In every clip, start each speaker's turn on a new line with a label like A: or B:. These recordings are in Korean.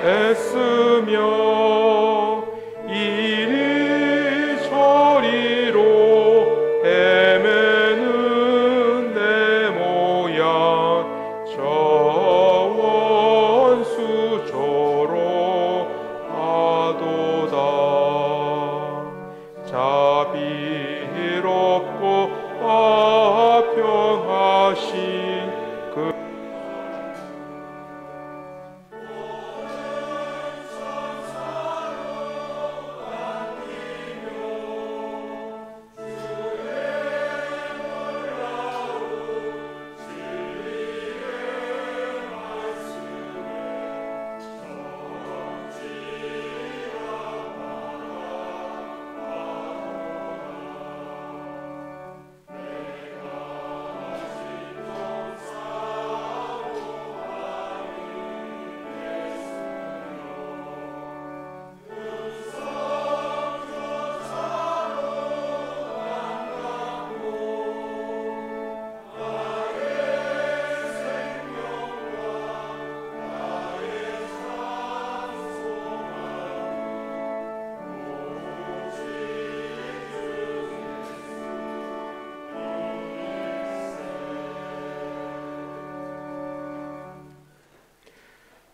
A: 애쓰며 이리 저리로 헤매는 내 모양 저 원수 저로 하도다. 자비롭고 화평하신 그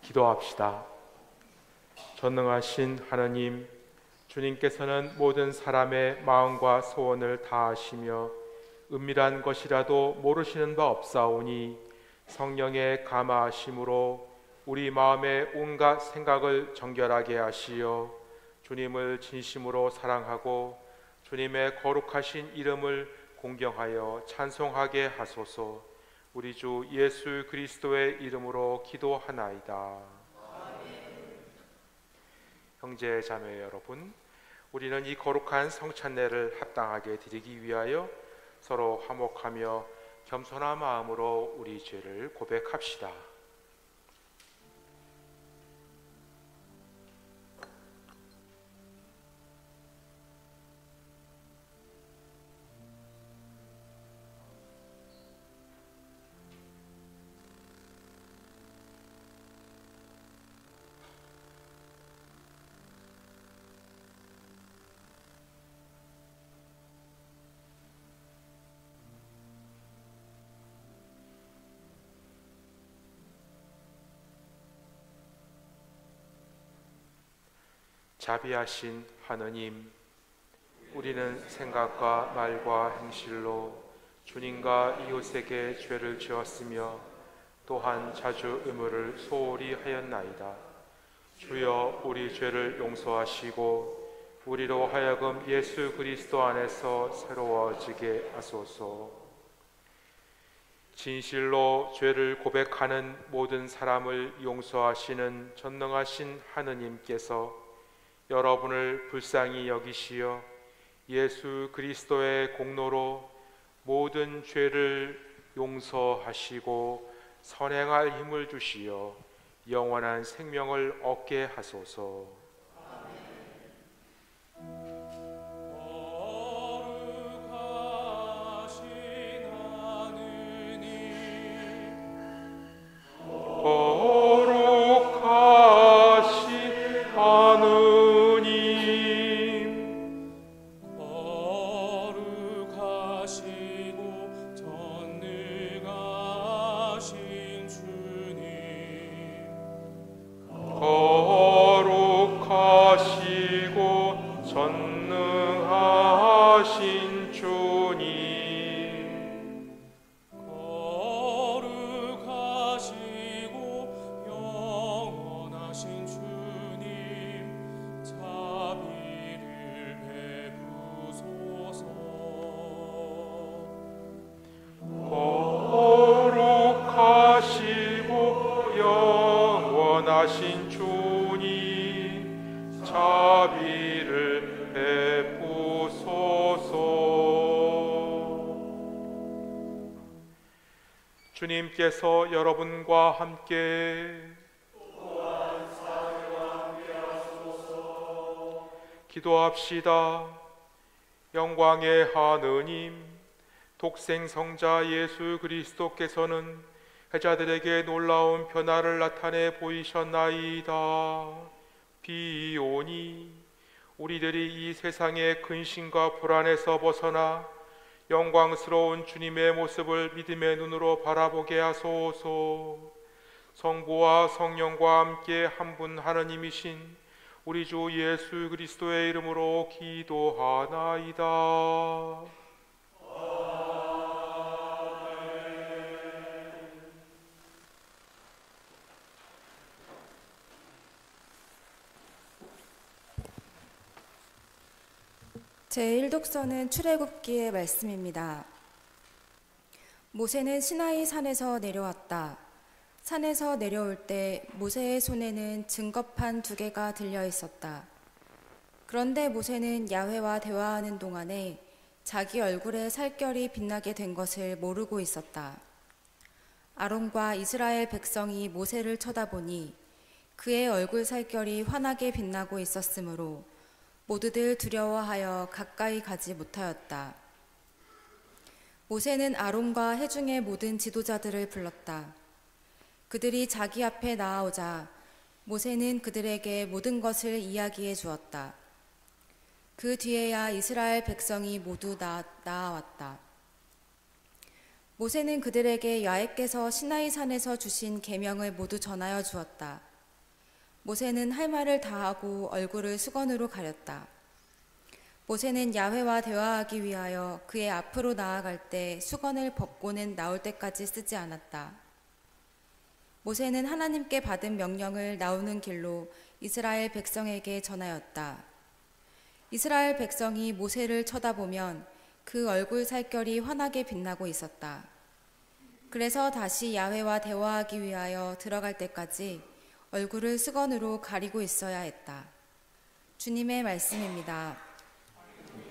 A: 기도합시다. 전능하신 하나님, 주님께서는 모든 사람의 마음과 소원을 다 아시며 은밀한 것이라도 모르시는 바 없사오니 성령의 감화하심으로 우리 마음의 온갖 생각을 정결하게 하시어 주님을 진심으로 사랑하고 주님의 거룩하신 이름을 공경하여 찬송하게 하소서. 우리 주 예수 그리스도의 이름으로 기도하나이다. 아멘. 형제 자매 여러분, 우리는 이 거룩한 성찬례를 합당하게 드리기 위하여 서로 화목하며 겸손한 마음으로 우리 죄를 고백합시다. 자비하신 하느님, 우리는 생각과 말과 행실로 주님과 이웃에게 죄를 지었으며 또한 자주 의무를 소홀히 하였나이다. 주여, 우리 죄를 용서하시고 우리로 하여금 예수 그리스도 안에서 새로워지게 하소서. 진실로 죄를 고백하는 모든 사람을 용서하시는 전능하신 하느님께서 여러분을 불쌍히 여기시어 예수 그리스도의 공로로 모든 죄를 용서하시고 선행할 힘을 주시어 영원한 생명을 얻게 하소서. 전능하신 주님,
B: 거룩하시고 영원하신 주님, 자비를 베푸소서.
A: 거룩하시고 영원하신 주님, 자비를 베푸소서. 주님께서 여러분과 함께
B: 또한 사랑과 함께 하소서.
A: 기도합시다. 영광의 하느님, 독생성자 예수 그리스도께서는 해자들에게 놀라운 변화를 나타내 보이셨나이다. 비오니 우리들이 이 세상의 근심과 불안에서 벗어나 영광스러운 주님의 모습을 믿음의 눈으로 바라보게 하소서. 성부와 성령과 함께 한 분 하나님이신 우리 주 예수 그리스도의 이름으로 기도하나이다.
C: 제1독서는 출애굽기의 말씀입니다. 모세는 시나이 산에서 내려왔다. 산에서 내려올 때 모세의 손에는 증거판 2개가 들려 있었다. 그런데 모세는 야훼와 대화하는 동안에 자기 얼굴에 살결이 빛나게 된 것을 모르고 있었다. 아론과 이스라엘 백성이 모세를 쳐다보니 그의 얼굴 살결이 환하게 빛나고 있었으므로 모두들 두려워하여 가까이 가지 못하였다. 모세는 아론과 회중의 모든 지도자들을 불렀다. 그들이 자기 앞에 나아오자 모세는 그들에게 모든 것을 이야기해 주었다. 그 뒤에야 이스라엘 백성이 모두 나아왔다. 모세는 그들에게 야훼께서 시나이 산에서 주신 계명을 모두 전하여 주었다. 모세는 할 말을 다하고 얼굴을 수건으로 가렸다. 모세는 야훼와 대화하기 위하여 그의 앞으로 나아갈 때 수건을 벗고는 나올 때까지 쓰지 않았다. 모세는 하나님께 받은 명령을 나오는 길로 이스라엘 백성에게 전하였다. 이스라엘 백성이 모세를 쳐다보면 그 얼굴 살결이 환하게 빛나고 있었다. 그래서 다시 야훼와 대화하기 위하여 들어갈 때까지 얼굴을 수건으로 가리고 있어야 했다. 주님의 말씀입니다.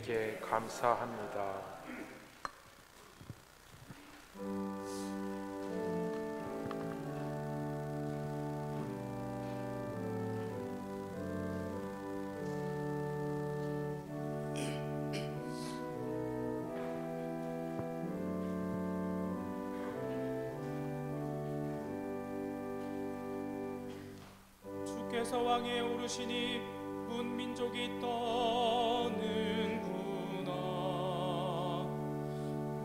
A: 이게 감사합니다.
B: 주께서 왕위에 오르시니 온 민족이 떠는구나.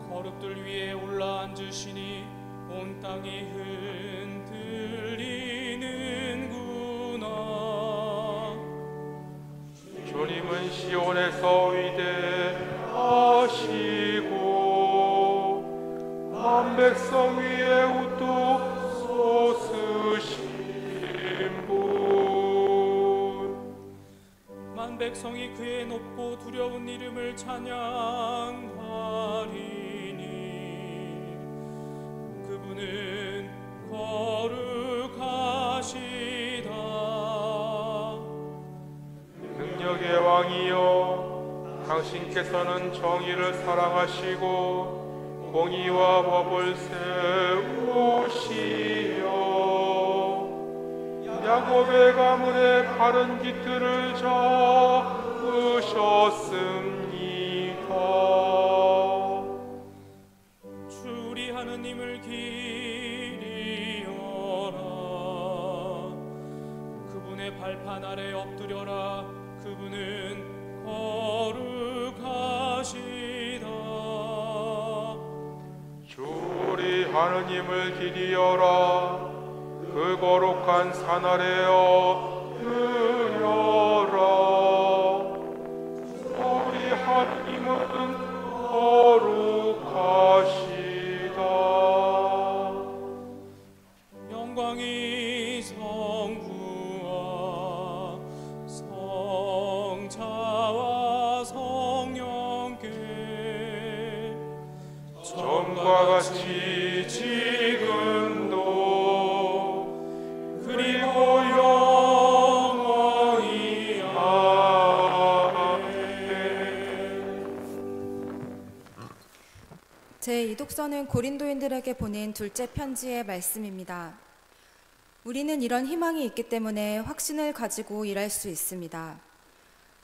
B: 거룩들 위에 올라 앉으시니 온 땅이 흔들리는구나.
A: 주님은 시온에서 위대하시고 만 백성 위에 우뚝 솟으신
B: 만 백성이 그의 높고 두려운 이름을 찬양하리니 그분은 거룩하시다.
A: 능력의 왕이여, 당신께서는 정의를 사랑하시고 공의와 법을 세우시어 야곱의 가문의 바른 깃들을 잡으셨습니다.
B: 주 우리 하느님을 기리어라. 그분의 발판 아래 엎드려라. 그분은 거룩하시다.
A: 주 우리 하느님을 기리어라. 그 거룩한 산 아래 엎드려라. 우리 하느님은 거룩하시다.
B: 영광이 성부와 성자와 성령께
A: 전과 같이 지금도 그리고 영원히 아멘.
C: 제2독서는 고린도인들에게 보낸 둘째 편지의 말씀입니다. 우리는 이런 희망이 있기 때문에 확신을 가지고 일할 수 있습니다.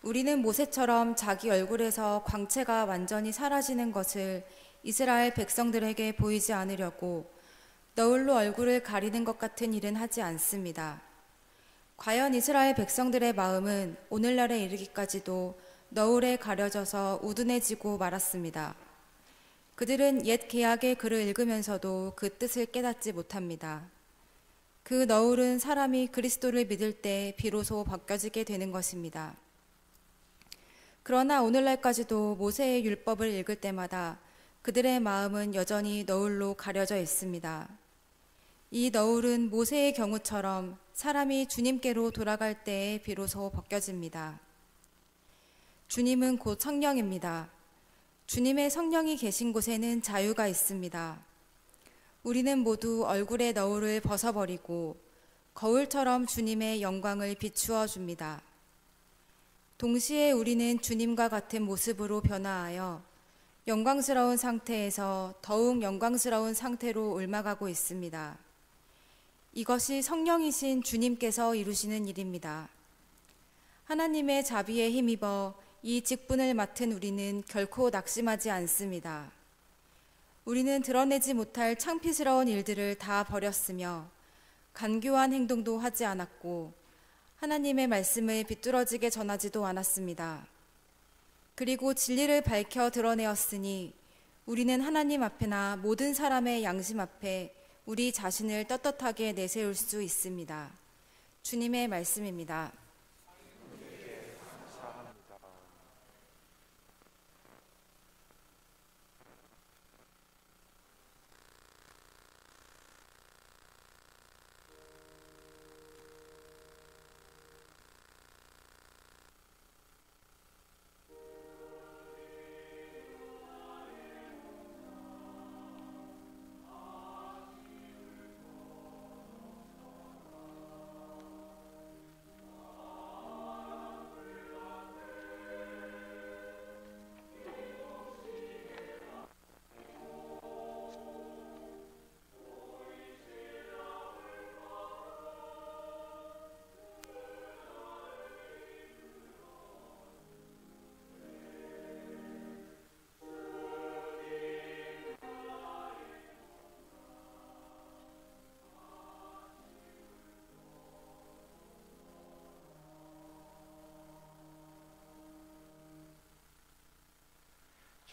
C: 우리는 모세처럼 자기 얼굴에서 광채가 완전히 사라지는 것을 이스라엘 백성들에게 보이지 않으려고 너울로 얼굴을 가리는 것 같은 일은 하지 않습니다. 과연 이스라엘 백성들의 마음은 오늘날에 이르기까지도 너울에 가려져서 우둔해지고 말았습니다. 그들은 옛 계약의 글을 읽으면서도 그 뜻을 깨닫지 못합니다. 그 너울은 사람이 그리스도를 믿을 때 비로소 벗겨지게 되는 것입니다. 그러나 오늘날까지도 모세의 율법을 읽을 때마다 그들의 마음은 여전히 너울로 가려져 있습니다. 이 너울은 모세의 경우처럼 사람이 주님께로 돌아갈 때에 비로소 벗겨집니다. 주님은 곧 성령입니다. 주님의 성령이 계신 곳에는 자유가 있습니다. 우리는 모두 얼굴의 너울을 벗어버리고 거울처럼 주님의 영광을 비추어 줍니다. 동시에 우리는 주님과 같은 모습으로 변화하여 영광스러운 상태에서 더욱 영광스러운 상태로 옮아가고 있습니다. 이것이 성령이신 주님께서 이루시는 일입니다. 하나님의 자비에 힘입어 이 직분을 맡은 우리는 결코 낙심하지 않습니다. 우리는 드러내지 못할 창피스러운 일들을 다 버렸으며 간교한 행동도 하지 않았고 하나님의 말씀을 비뚤어지게 전하지도 않았습니다. 그리고 진리를 밝혀 드러내었으니 우리는 하나님 앞에나 모든 사람의 양심 앞에 우리 자신을 떳떳하게 내세울 수 있습니다. 주님의 말씀입니다.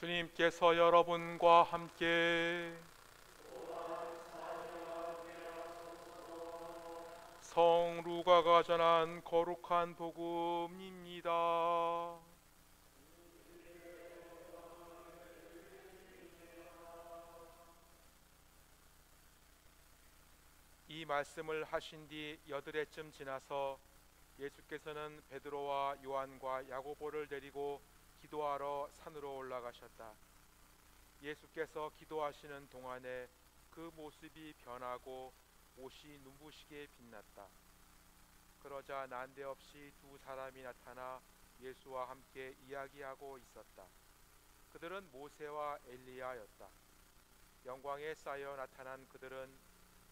A: 주님께서 여러분과 함께 성 루가가 전한 거룩한 복음입니다. 이 말씀을 하신 뒤 여드레쯤 지나서 예수께서는 베드로와 요한과 야고보를 데리고 기도하러 산으로 올라가셨다. 예수께서 기도하시는 동안에 그 모습이 변하고 옷이 눈부시게 빛났다. 그러자 난데없이 두 사람이 나타나 예수와 함께 이야기하고 있었다. 그들은 모세와 엘리야였다. 영광에 쌓여 나타난 그들은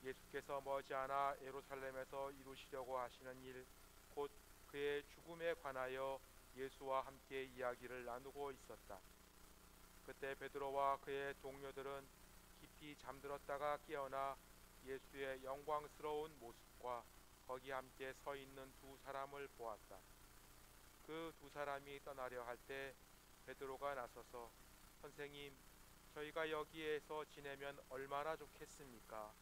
A: 예수께서 머지않아 예루살렘에서 이루시려고 하시는 일, 곧 그의 죽음에 관하여 예수와 함께 이야기를 나누고 있었다. 그때 베드로와 그의 동료들은 깊이 잠들었다가 깨어나 예수의 영광스러운 모습과 거기 함께 서 있는 두 사람을 보았다. 그 두 사람이 떠나려 할 때 베드로가 나서서 선생님, 저희가 여기에서 지내면 얼마나 좋겠습니까?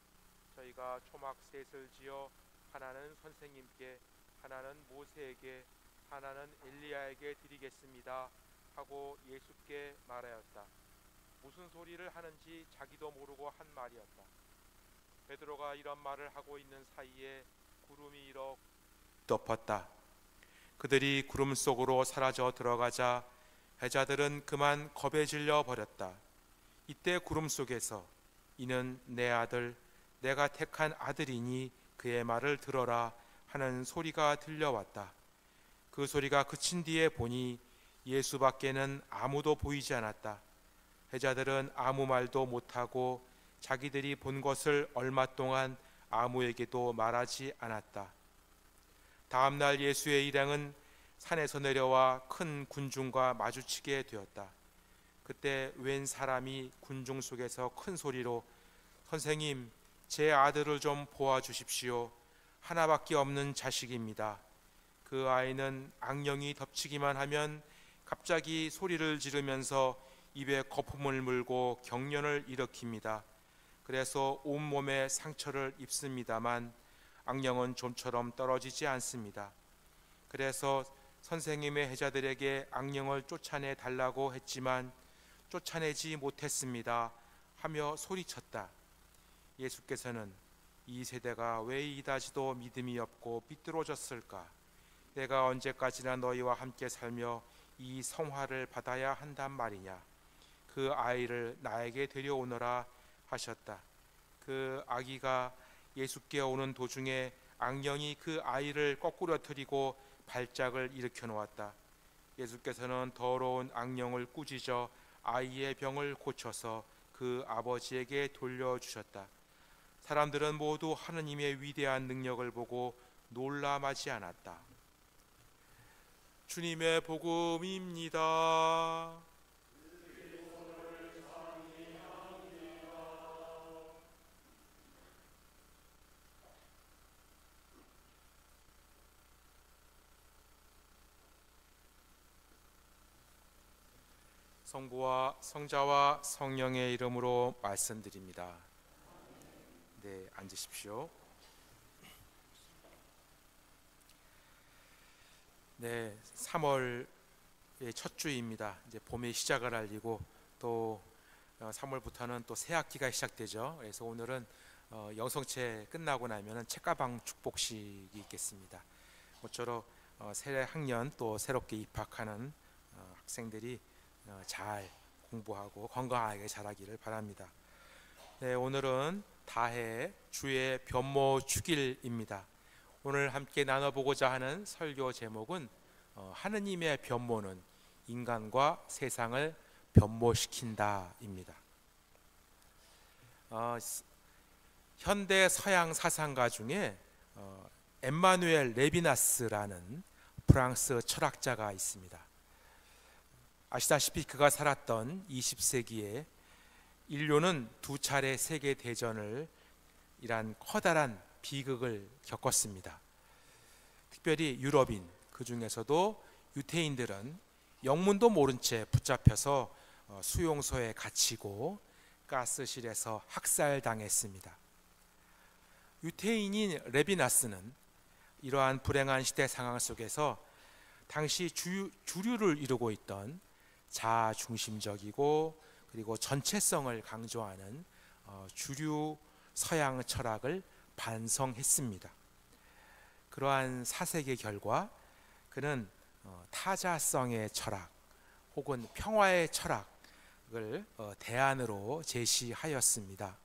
A: 저희가 초막 셋을 지어 하나는 선생님께, 하나는 모세에게, 하나는 엘리야에게 드리겠습니다 하고 예수께 말하였다. 무슨 소리를 하는지 자기도 모르고 한 말이었다. 베드로가 이런 말을 하고 있는 사이에 구름이 이렇게 덮었다. 그들이 구름 속으로 사라져 들어가자 해자들은 그만 겁에 질려 버렸다. 이때 구름 속에서 이는 내 아들, 내가 택한 아들이니 그의 말을 들어라 하는 소리가 들려왔다. 그 소리가 그친 뒤에 보니 예수밖에는 아무도 보이지 않았다. 해자들은 아무 말도 못하고 자기들이 본 것을 얼마 동안 아무에게도 말하지 않았다. 다음 날 예수의 일행은 산에서 내려와 큰 군중과 마주치게 되었다. 그때 웬 사람이 군중 속에서 큰 소리로 선생님, 제 아들을 좀 보아주십시오. 하나밖에 없는 자식입니다. 그 아이는 악령이 덮치기만 하면 갑자기 소리를 지르면서 입에 거품을 물고 경련을 일으킵니다. 그래서 온몸에 상처를 입습니다만 악령은 좀처럼 떨어지지 않습니다. 그래서 선생님의 해자들에게 악령을 쫓아내 달라고 했지만 쫓아내지 못했습니다 하며 소리쳤다. 예수께서는 이 세대가 왜 이다지도 믿음이 없고 삐뚤어졌을까? 내가 언제까지나 너희와 함께 살며 이 성화를 받아야 한단 말이냐? 그 아이를 나에게 데려오너라 하셨다. 그 아기가 예수께 오는 도중에 악령이 그 아이를 거꾸러뜨리고 발작을 일으켜 놓았다. 예수께서는 더러운 악령을 꾸짖어 아이의 병을 고쳐서 그 아버지에게 돌려주셨다. 사람들은 모두 하느님의 위대한 능력을 보고 놀라마지 않았다. 주님의 복음입니다. 성부와 성자와 성령의 이름으로 말씀드립니다. 네, 앉으십시오. 네, 3월의 첫 주입니다. 이제 봄의 시작을 알리고 또 3월부터는 또 새 학기가 시작되죠. 그래서 오늘은 영성체 끝나고 나면은 책가방 축복식이 있겠습니다. 모쪼록 새 학년 또 새롭게 입학하는 학생들이 잘 공부하고 건강하게 자라기를 바랍니다. 네, 오늘은 다해 주의 변모 축일입니다. 오늘 함께 나눠보고자 하는 설교 제목은 하느님의 변모는 인간과 세상을 변모시킨다입니다. 현대 서양 사상가 중에 엠마누엘 레비나스라는 프랑스 철학자가 있습니다. 아시다시피 그가 살았던 20세기에 인류는 두 차례 세계 대전을 이란 커다란 비극을 겪었습니다. 특별히 유럽인, 그 중에서도 유태인들은 영문도 모른 채 붙잡혀서 수용소에 갇히고 가스실에서 학살당했습니다. 유태인인 레비나스는 이러한 불행한 시대 상황 속에서 당시 주류를 이루고 있던 자아중심적이고 그리고 전체성을 강조하는 주류 서양 철학을 반성했습니다. 그러한 사색의 결과 그는 타자성의 철학 혹은 평화의 철학을 대안으로 제시하였습니다.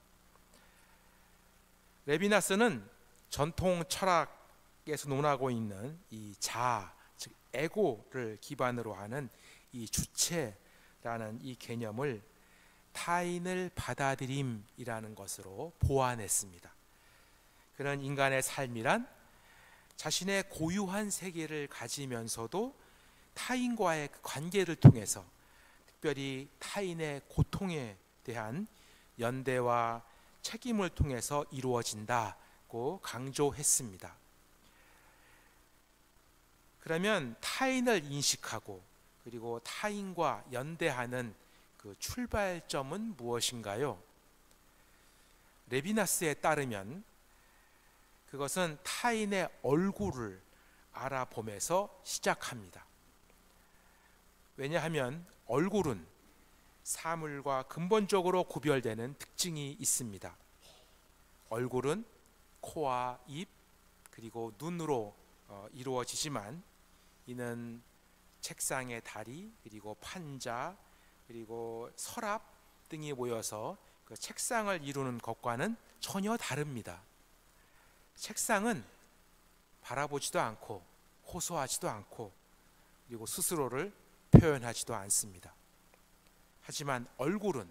A: 레비나스는 전통 철학에서 논하고 있는 이 자아, 즉 에고를 기반으로 하는 이 주체라는 이 개념을 타인을 받아들임이라는 것으로 보완했습니다. 그런 인간의 삶이란 자신의 고유한 세계를 가지면서도 타인과의 관계를 통해서 특별히 타인의 고통에 대한 연대와 책임을 통해서 이루어진다고 강조했습니다. 그러면 타인을 인식하고 그리고 타인과 연대하는 그 출발점은 무엇인가요? 레비나스에 따르면 그것은 타인의 얼굴을 알아보면서 시작합니다. 왜냐하면 얼굴은 사물과 근본적으로 구별되는 특징이 있습니다. 얼굴은 코와 입 그리고 눈으로 이루어지지만 이는 책상의 다리 그리고 판자 그리고 서랍 등이 모여서 그 책상을 이루는 것과는 전혀 다릅니다. 책상은 바라보지도 않고 호소하지도 않고 그리고 스스로를 표현하지도 않습니다. 하지만 얼굴은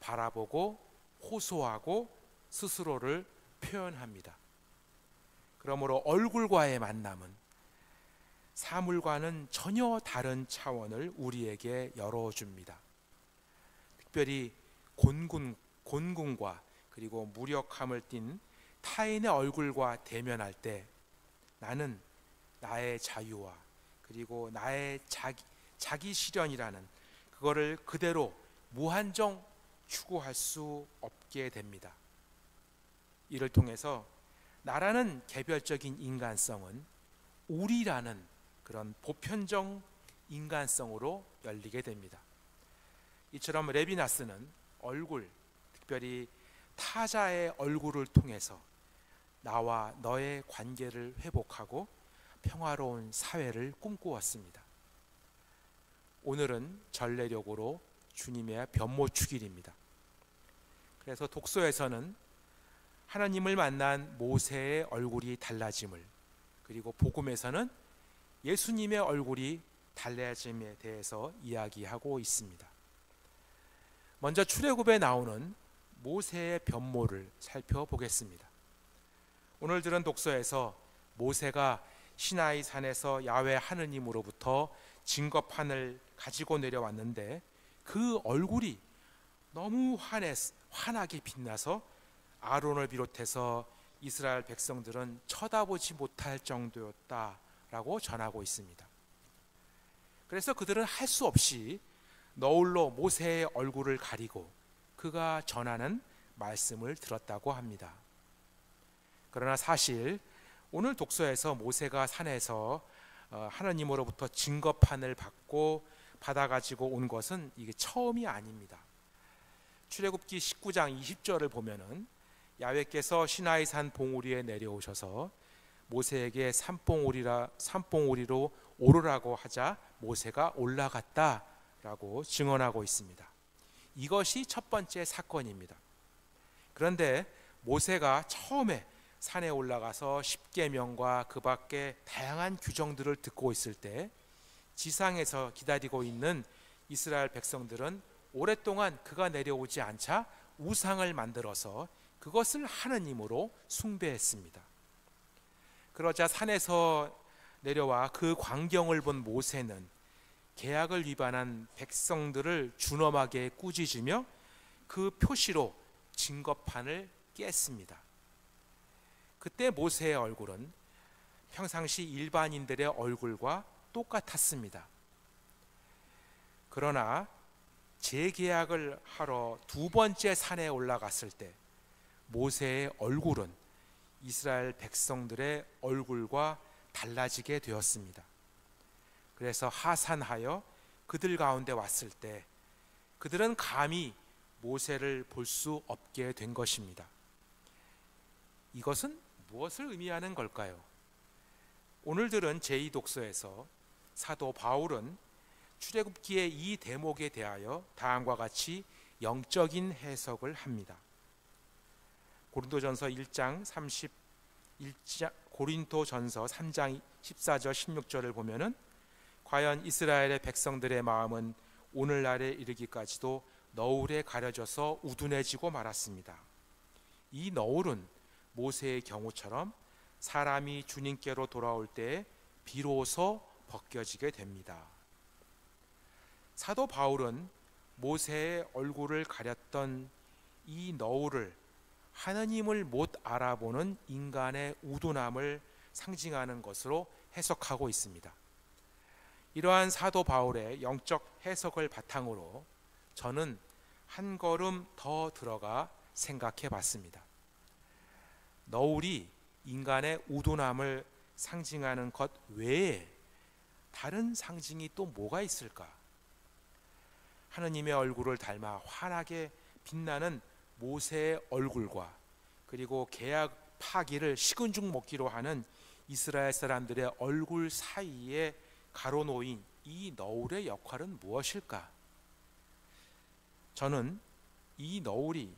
A: 바라보고 호소하고 스스로를 표현합니다. 그러므로 얼굴과의 만남은 사물과는 전혀 다른 차원을 우리에게 열어줍니다. 특별히 곤궁과 그리고 무력함을 띤 타인의 얼굴과 대면할 때 나는 나의 자유와 그리고 나의 자기 실현이라는 그거를 그대로 무한정 추구할 수 없게 됩니다. 이를 통해서 나라는 개별적인 인간성은 우리라는 그런 보편적 인간성으로 열리게 됩니다. 이처럼 레비나스는 얼굴, 특별히 타자의 얼굴을 통해서 나와 너의 관계를 회복하고 평화로운 사회를 꿈꾸었습니다. 오늘은 전례력으로 주님의 변모축일입니다. 그래서 독서에서는 하나님을 만난 모세의 얼굴이 달라짐을, 그리고 복음에서는 예수님의 얼굴이 달라짐에 대해서 이야기하고 있습니다. 먼저 출애굽에 나오는 모세의 변모를 살펴보겠습니다. 오늘 들은 독서에서 모세가 시나이 산에서 야훼 하느님으로부터 증거판을 가지고 내려왔는데 그 얼굴이 너무 환하게 빛나서 아론을 비롯해서 이스라엘 백성들은 쳐다보지 못할 정도였다라고 전하고 있습니다. 그래서 그들은 할 수 없이 너울로 모세의 얼굴을 가리고 그가 전하는 말씀을 들었다고 합니다. 그러나 사실 오늘 독서에서 모세가 산에서 하나님으로부터 증거판을 받아가지고 온 것은 이게 처음이 아닙니다. 출애굽기 19장 20절을 보면은 야훼께서 시나이 산 봉우리에 내려오셔서 모세에게 산봉우리로 오르라고 하자 모세가 올라갔다라고 증언하고 있습니다. 이것이 첫 번째 사건입니다. 그런데 모세가 처음에 산에 올라가서 십계명과 그 밖에 다양한 규정들을 듣고 있을 때 지상에서 기다리고 있는 이스라엘 백성들은 오랫동안 그가 내려오지 않자 우상을 만들어서 그것을 하느님으로 숭배했습니다. 그러자 산에서 내려와 그 광경을 본 모세는 계약을 위반한 백성들을 준엄하게 꾸짖으며 그 표시로 증거판을 깼습니다. 그때 모세의 얼굴은 평상시 일반인들의 얼굴과 똑같았습니다. 그러나 재계약을 하러 두 번째 산에 올라갔을 때 모세의 얼굴은 이스라엘 백성들의 얼굴과 달라지게 되었습니다. 그래서 하산하여 그들 가운데 왔을 때 그들은 감히 모세를 볼 수 없게 된 것입니다. 이것은 무엇을 의미하는 걸까요? 오늘 들은 제2독서에서 사도 바울은 출애굽기의 이 대목에 대하여 다음과 같이 영적인 해석을 합니다. 고린도전서 3장 14절 16절을 보면은 과연 이스라엘의 백성들의 마음은 오늘날에 이르기까지도 너울에 가려져서 우둔해지고 말았습니다. 이 너울은 모세의 경우처럼 사람이 주님께로 돌아올 때 비로소 벗겨지게 됩니다. 사도 바울은 모세의 얼굴을 가렸던 이 너울을 하나님을 못 알아보는 인간의 우둔함을 상징하는 것으로 해석하고 있습니다. 이러한 사도 바울의 영적 해석을 바탕으로 저는 한 걸음 더 들어가 생각해 봤습니다. 너울이 인간의 우둔함을 상징하는 것 외에 다른 상징이 또 뭐가 있을까? 하느님의 얼굴을 닮아 환하게 빛나는 모세의 얼굴과 그리고 계약 파기를 식은 죽 먹기로 하는 이스라엘 사람들의 얼굴 사이에 가로놓인 이 너울의 역할은 무엇일까? 저는 이 너울이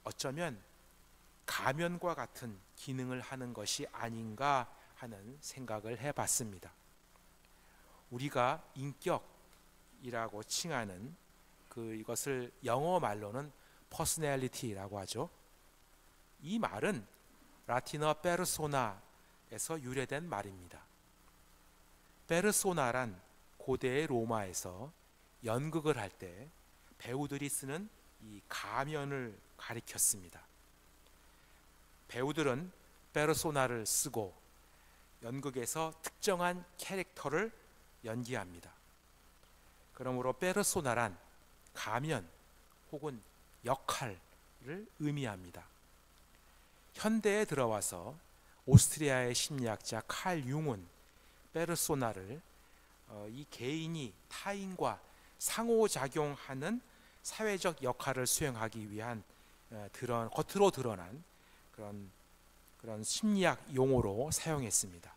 A: 어쩌면 가면과 같은 기능을 하는 것이 아닌가 하는 생각을 해봤습니다. 우리가 인격이라고 칭하는 이것을 영어 말로는 personality라고 하죠. 이 말은 라틴어 페르소나에서 유래된 말입니다. 페르소나란 고대의 로마에서 연극을 할 때 배우들이 쓰는 이 가면을 가리켰습니다. 배우들은 페르소나를 쓰고 연극에서 특정한 캐릭터를 연기합니다. 그러므로 페르소나란 가면 혹은 역할을 의미합니다. 현대에 들어와서 오스트리아의 심리학자 칼 융은 페르소나를 이 개인이 타인과 상호작용하는 사회적 역할을 수행하기 위한 겉으로 드러난 그런 심리학 용어로 사용했습니다.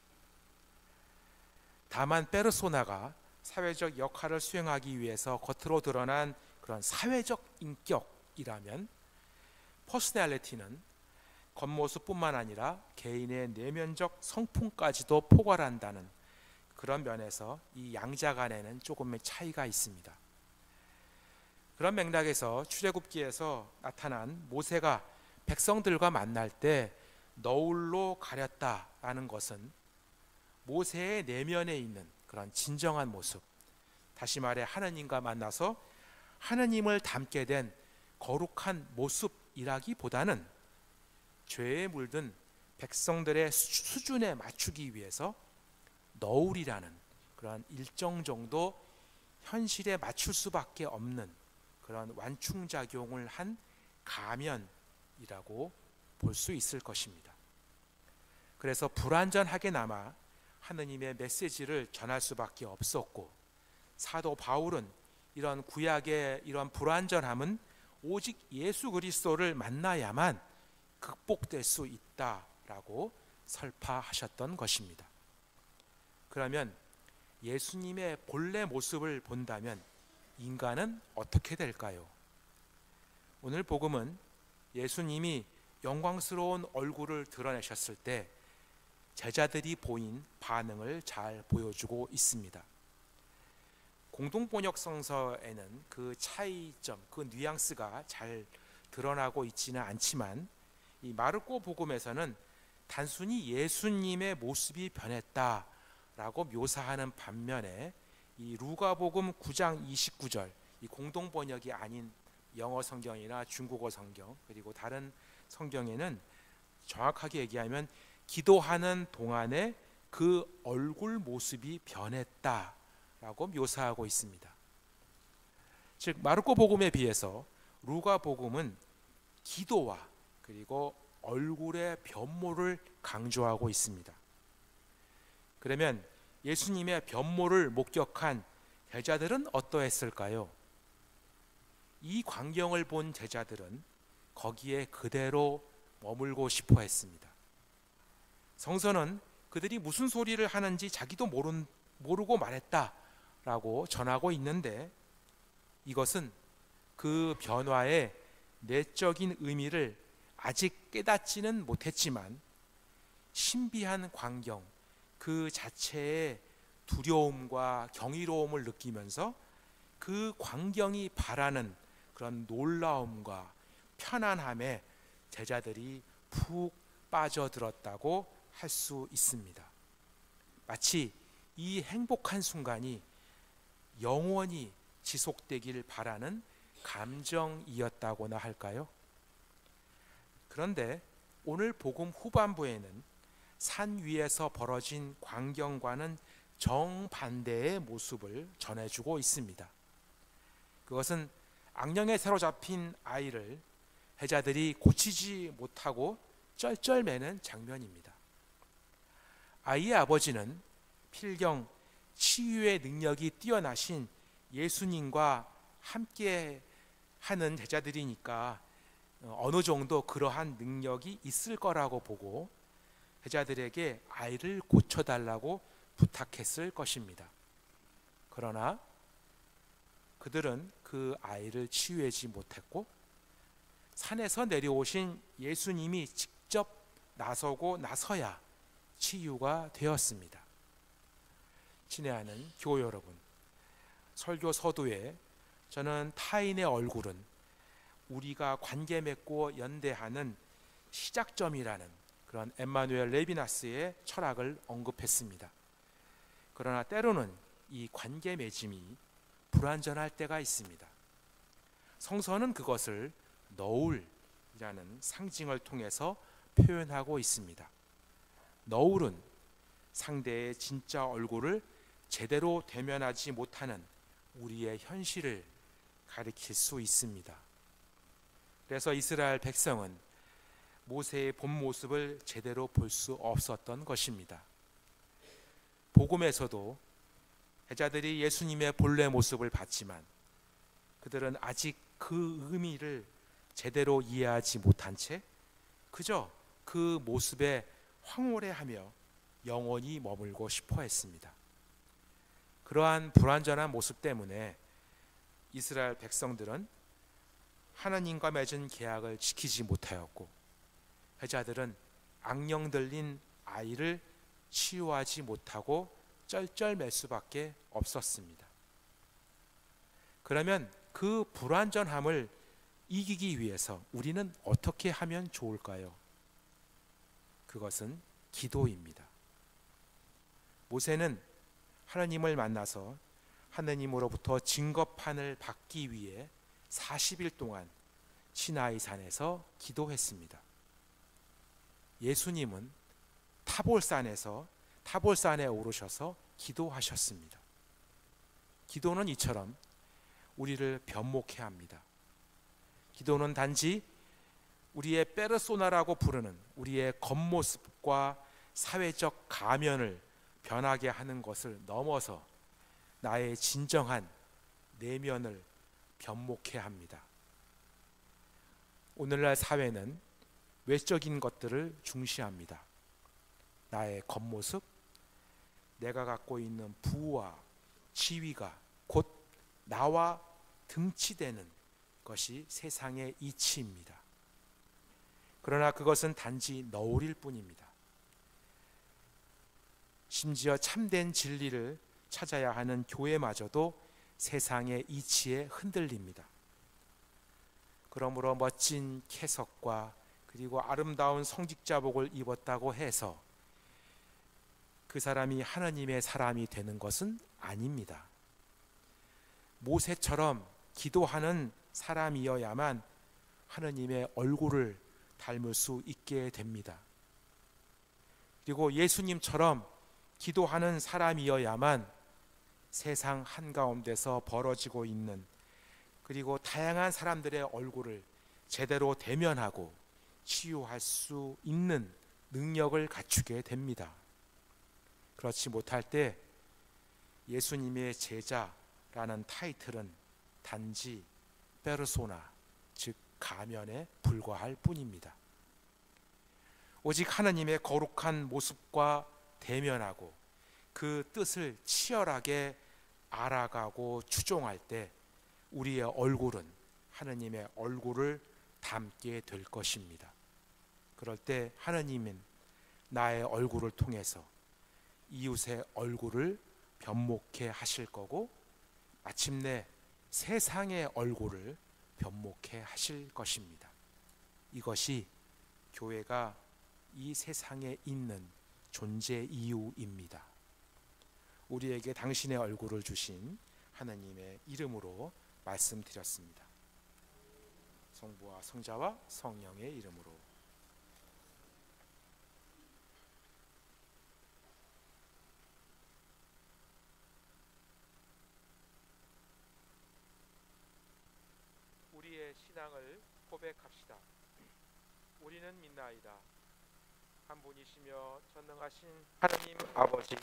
A: 다만 페르소나가 사회적 역할을 수행하기 위해서 겉으로 드러난 그런 사회적 인격이라면 퍼스널리티는 겉모습뿐만 아니라 개인의 내면적 성품까지도 포괄한다는 그런 면에서 이 양자 간에는 조금의 차이가 있습니다. 그런 맥락에서 출애굽기에서 나타난 모세가 백성들과 만날 때 너울로 가렸다라는 것은 모세의 내면에 있는 그런 진정한 모습, 다시 말해 하느님과 만나서 하느님을 닮게 된 거룩한 모습이라기보다는 죄에 물든 백성들의 수준에 맞추기 위해서 너울이라는 그런 일정 정도 현실에 맞출 수밖에 없는 그런 완충작용을 한 가면이라고 볼 수 있을 것입니다. 그래서 불완전하게나마 하느님의 메시지를 전할 수밖에 없었고, 사도 바울은 이런 구약의 이런 불완전함은 오직 예수 그리스도를 만나야만 극복될 수 있다라고 설파하셨던 것입니다. 그러면 예수님의 본래 모습을 본다면 인간은 어떻게 될까요? 오늘 복음은 예수님이 영광스러운 얼굴을 드러내셨을 때 제자들이 보인 반응을 잘 보여주고 있습니다. 공동번역 성서에는 그 차이점, 그 뉘앙스가 잘 드러나고 있지는 않지만 이 마르코 복음에서는 단순히 예수님의 모습이 변했다라고 묘사하는 반면에 이 루가복음 9장 29절, 이 공동번역이 아닌 영어 성경이나 중국어 성경 그리고 다른 성경에는 정확하게 얘기하면 기도하는 동안에 그 얼굴 모습이 변했다라고 묘사하고 있습니다. 즉 마르코 복음에 비해서 루가 복음은 기도와 그리고 얼굴의 변모를 강조하고 있습니다. 그러면 예수님의 변모를 목격한 제자들은 어떠했을까요? 이 광경을 본 제자들은 거기에 그대로 머물고 싶어 했습니다. 성서는 그들이 무슨 소리를 하는지 자기도 모르고 말했다라고 전하고 있는데, 이것은 그 변화의 내적인 의미를 아직 깨닫지는 못했지만 신비한 광경 그 자체의 두려움과 경이로움을 느끼면서 그 광경이 바라는 그런 놀라움과 편안함에 제자들이 푹 빠져들었다고 할 수 있습니다. 마치 이 행복한 순간이 영원히 지속되길 바라는 감정이었다고나 할까요? 그런데 오늘 복음 후반부에는 산 위에서 벌어진 광경과는 정반대의 모습을 전해주고 있습니다. 그것은 악령에 사로잡힌 아이를 제자들이 고치지 못하고 쩔쩔매는 장면입니다. 아이의 아버지는 필경 치유의 능력이 뛰어나신 예수님과 함께 하는 제자들이니까 어느 정도 그러한 능력이 있을 거라고 보고 제자들에게 아이를 고쳐달라고 부탁했을 것입니다. 그러나 그들은 그 아이를 치유하지 못했고 산에서 내려오신 예수님이 직접 나서야 치유가 되었습니다. 친애하는 교우 여러분, 설교 서두에 저는 타인의 얼굴은 우리가 관계 맺고 연대하는 시작점이라는 그런 엠마누엘 레비나스의 철학을 언급했습니다. 그러나 때로는 이 관계 맺음이 불완전할 때가 있습니다. 성서는 그것을 너울이라는 상징을 통해서 표현하고 있습니다. 너울은 상대의 진짜 얼굴을 제대로 대면하지 못하는 우리의 현실을 가리킬 수 있습니다. 그래서 이스라엘 백성은 모세의 본 모습을 제대로 볼 수 없었던 것입니다. 복음에서도 제자들이 예수님의 본래 모습을 봤지만 그들은 아직 그 의미를 제대로 이해하지 못한 채 그저 그 모습에 황홀해하며 영원히 머물고 싶어 했습니다. 그러한 불완전한 모습 때문에 이스라엘 백성들은 하나님과 맺은 계약을 지키지 못하였고, 제자들은 악령 들린 아이를 치유하지 못하고 쩔쩔맬 수밖에 없었습니다. 그러면 그 불완전함을 이기기 위해서 우리는 어떻게 하면 좋을까요? 그것은 기도입니다. 모세는 하나님을 만나서 하나님으로부터 증거판을 받기 위해 40일 동안 시나이 산에서 기도했습니다. 예수님은 타볼산에 오르셔서 기도하셨습니다. 기도는 이처럼 우리를 변목해야 합니다. 기도는 단지 우리의 페르소나라고 부르는 우리의 겉모습과 사회적 가면을 변하게 하는 것을 넘어서 나의 진정한 내면을 변목해야 합니다. 오늘날 사회는 외적인 것들을 중시합니다. 나의 겉모습, 내가 갖고 있는 부와 지위가 곧 나와 등치되는 것이 세상의 이치입니다. 그러나 그것은 단지 너울일 뿐입니다. 심지어 참된 진리를 찾아야 하는 교회마저도 세상의 이치에 흔들립니다. 그러므로 멋진 캐석과 그리고 아름다운 성직자복을 입었다고 해서 그 사람이 하나님의 사람이 되는 것은 아닙니다. 모세처럼 기도하는 사람이어야만 하나님의 얼굴을 닮을 수 있게 됩니다. 그리고 예수님처럼 기도하는 사람이어야만 세상 한가운데서 벌어지고 있는 그리고 다양한 사람들의 얼굴을 제대로 대면하고 치유할 수 있는 능력을 갖추게 됩니다. 그렇지 못할 때 예수님의 제자라는 타이틀은 단지 페르소나, 즉 가면에 불과할 뿐입니다. 오직 하나님의 거룩한 모습과 대면하고 그 뜻을 치열하게 알아가고 추종할 때 우리의 얼굴은 하나님의 얼굴을 닮게 될 것입니다. 그럴 때 하나님은 나의 얼굴을 통해서 이웃의 얼굴을 변목해 하실 거고 마침내 세상의 얼굴을 변목해 하실 것입니다. 이것이 교회가 이 세상에 있는 존재 이유입니다. 우리에게 당신의 얼굴을 주신 하나님의 이름으로 말씀드렸습니다. 성부와 성자와 성령의 이름으로. 우리의 신앙을 고백합시다. 우리는 믿나이다. 한 분이시며 전능하신 하나님 아버지,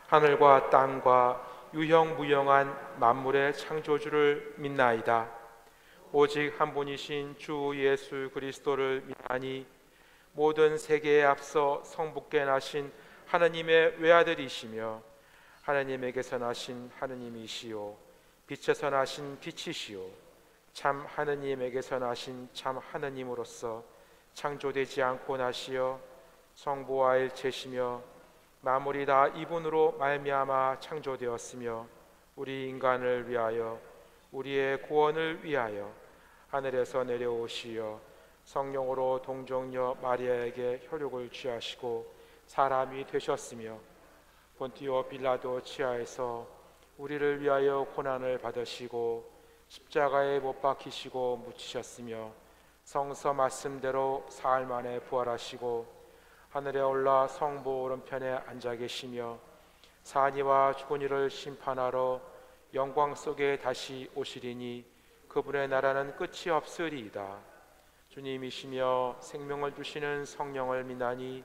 A: 하늘과 땅과 유형무형한 만물의 창조주를 믿나이다. 오직 한 분이신 주 예수 그리스도를 믿나니 모든 세계에 앞서 성부께 나신 하나님의 외아들이시며 하나님에게서 나신 하느님이시요 빛에서 나신 빛이시요 참 하느님에게서 나신 참 하느님으로서 창조되지 않고 나시어 성부와 일체시며 만물이 다 이분으로 말미암아 창조되었으며 우리 인간을 위하여 우리의 구원을 위하여 하늘에서 내려오시어 성령으로 동정녀 마리아에게 혈육을 취하시고 사람이 되셨으며 본티오 빌라도 치하에서 우리를 위하여 고난을 받으시고 십자가에 못 박히시고 묻히셨으며 성서 말씀대로 사흘 만에 부활하시고 하늘에 올라 성부 오른편에 앉아 계시며 사니와 죽은 이를 심판하러 영광 속에 다시 오시리니 그분의 나라는 끝이 없으리이다. 주님이시며 생명을 주시는 성령을 믿나니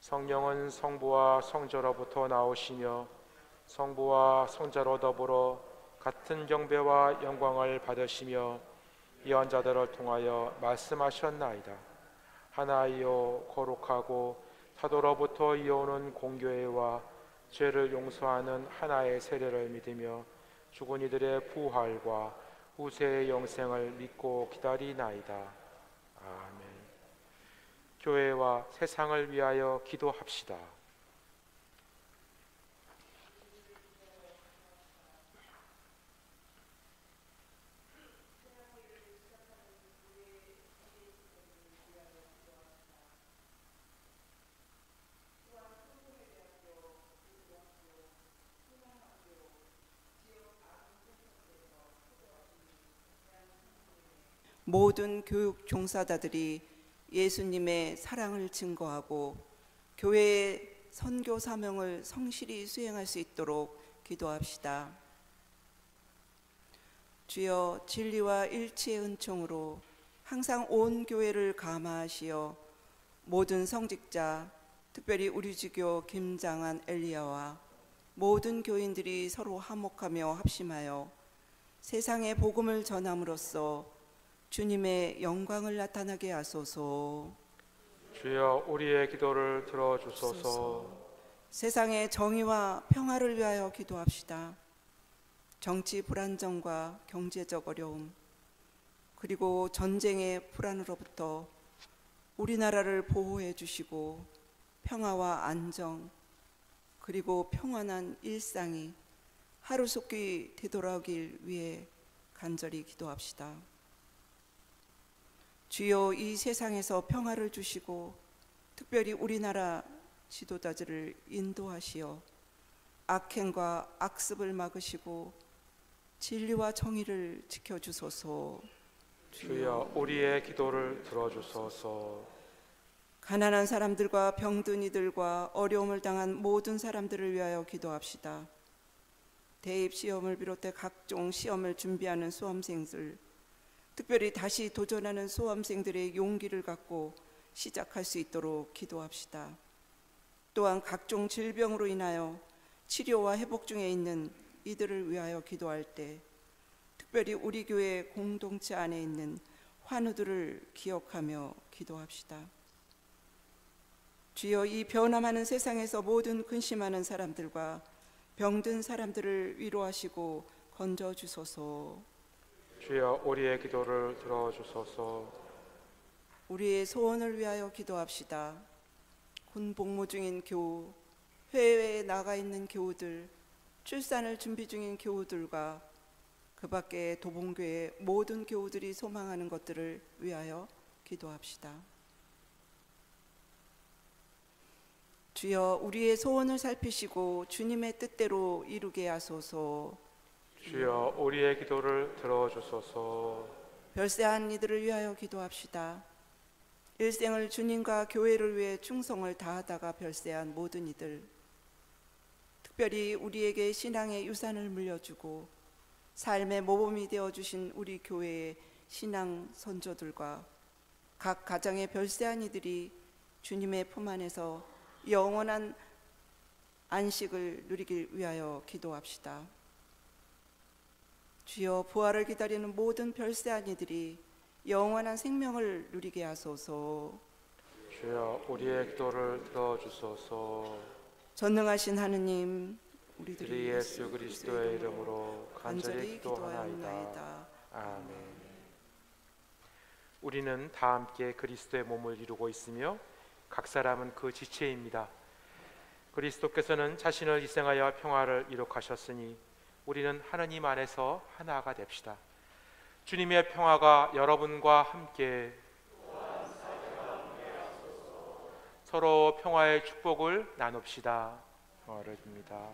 A: 성령은 성부와 성자로부터 나오시며 성부와 성자로 더불어 같은 경배와 영광을 받으시며 예언 자들을 통하여 말씀하셨나이다. 하나이요 거룩하고 사도로부터 이어오는 공교회와 죄를 용서하는 하나의 세례를 믿으며 죽은 이들의 부활과 후세의 영생을 믿고 기다리나이다. 아멘. 교회와 세상을 위하여 기도합시다.
D: 모든 교육 종사자들이 예수님의 사랑을 증거하고 교회의 선교 사명을 성실히 수행할 수 있도록 기도합시다. 주여, 진리와 일치의 은총으로 항상 온 교회를 감화하시어 모든 성직자, 특별히 우리 주교 김장한 엘리야와 모든 교인들이 서로 화목하며 합심하여 세상에 복음을 전함으로써 주님의 영광을 나타나게 하소서.
A: 주여, 우리의 기도를 들어주소서.
D: 세상의 정의와 평화를 위하여 기도합시다. 정치 불안정과 경제적 어려움, 그리고 전쟁의 불안으로부터 우리나라를 보호해 주시고 평화와 안정, 그리고 평안한 일상이 하루속히 되돌아오길 위해 간절히 기도합시다. 주여, 이 세상에서 평화를 주시고 특별히 우리나라 지도자들을 인도하시어 악행과 악습을 막으시고 진리와 정의를 지켜주소서.
A: 주여, 우리의 기도를 들어주소서.
D: 가난한 사람들과 병든 이들과 어려움을 당한 모든 사람들을 위하여 기도합시다. 대입 시험을 비롯해 각종 시험을 준비하는 수험생들, 특별히 다시 도전하는 수험생들의 용기를 갖고 시작할 수 있도록 기도합시다. 또한 각종 질병으로 인하여 치료와 회복 중에 있는 이들을 위하여 기도할 때 특별히 우리 교회 공동체 안에 있는 환우들을 기억하며 기도합시다. 주여, 이 변함하는 세상에서 모든 근심하는 사람들과 병든 사람들을 위로하시고 건져주소서.
A: 주여, 우리의 기도를 들어주소서.
D: 우리의 소원을 위하여 기도합시다. 군 복무 중인 교우, 해외에 나가 있는 교우들, 출산을 준비 중인 교우들과 그 밖에 도봉교회 모든 교우들이 소망하는 것들을 위하여 기도합시다. 주여, 우리의 소원을 살피시고 주님의 뜻대로 이루게 하소서.
A: 주여, 우리의 기도를 들어주소서.
D: 별세한 이들을 위하여 기도합시다. 일생을 주님과 교회를 위해 충성을 다하다가 별세한 모든 이들, 특별히 우리에게 신앙의 유산을 물려주고 삶의 모범이 되어주신 우리 교회의 신앙 선조들과 각 가정의 별세한 이들이 주님의 품 안에서 영원한 안식을 누리길 위하여 기도합시다. 주여, 부활을 기다리는 모든 별세한 이들이 영원한 생명을 누리게 하소서.
A: 주여, 우리의 기도를 들어주소서.
D: 전능하신 하느님,
A: 우리 예수 그리스도의 이름으로 간절히 기도하나이다.
D: 기도하옵나이다.
A: 아멘. 우리는 다 함께 그리스도의 몸을 이루고 있으며 각 사람은 그 지체입니다. 그리스도께서는 자신을 희생하여 평화를 이룩하셨으니 우리는 하느님 안에서 하나가 됩시다. 주님의 평화가 여러분과 함께, 서로 평화의 축복을 나눕시다. 평화를 빕니다.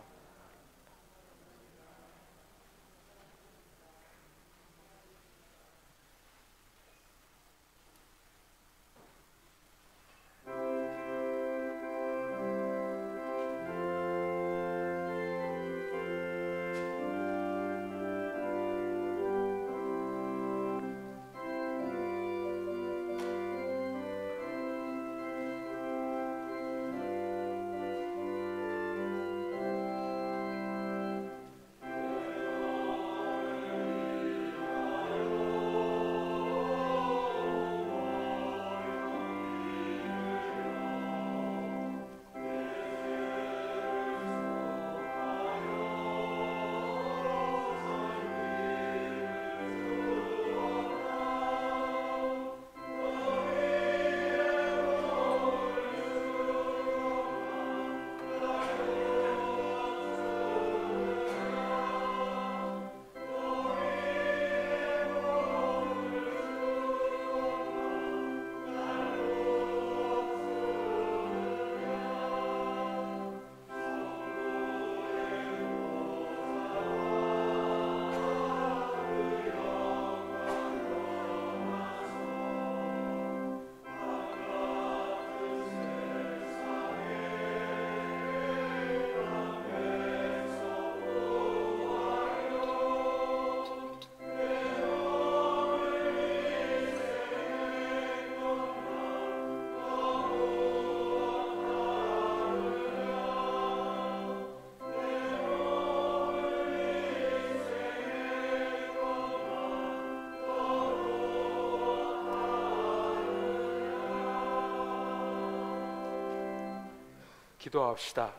A: 기도합시다.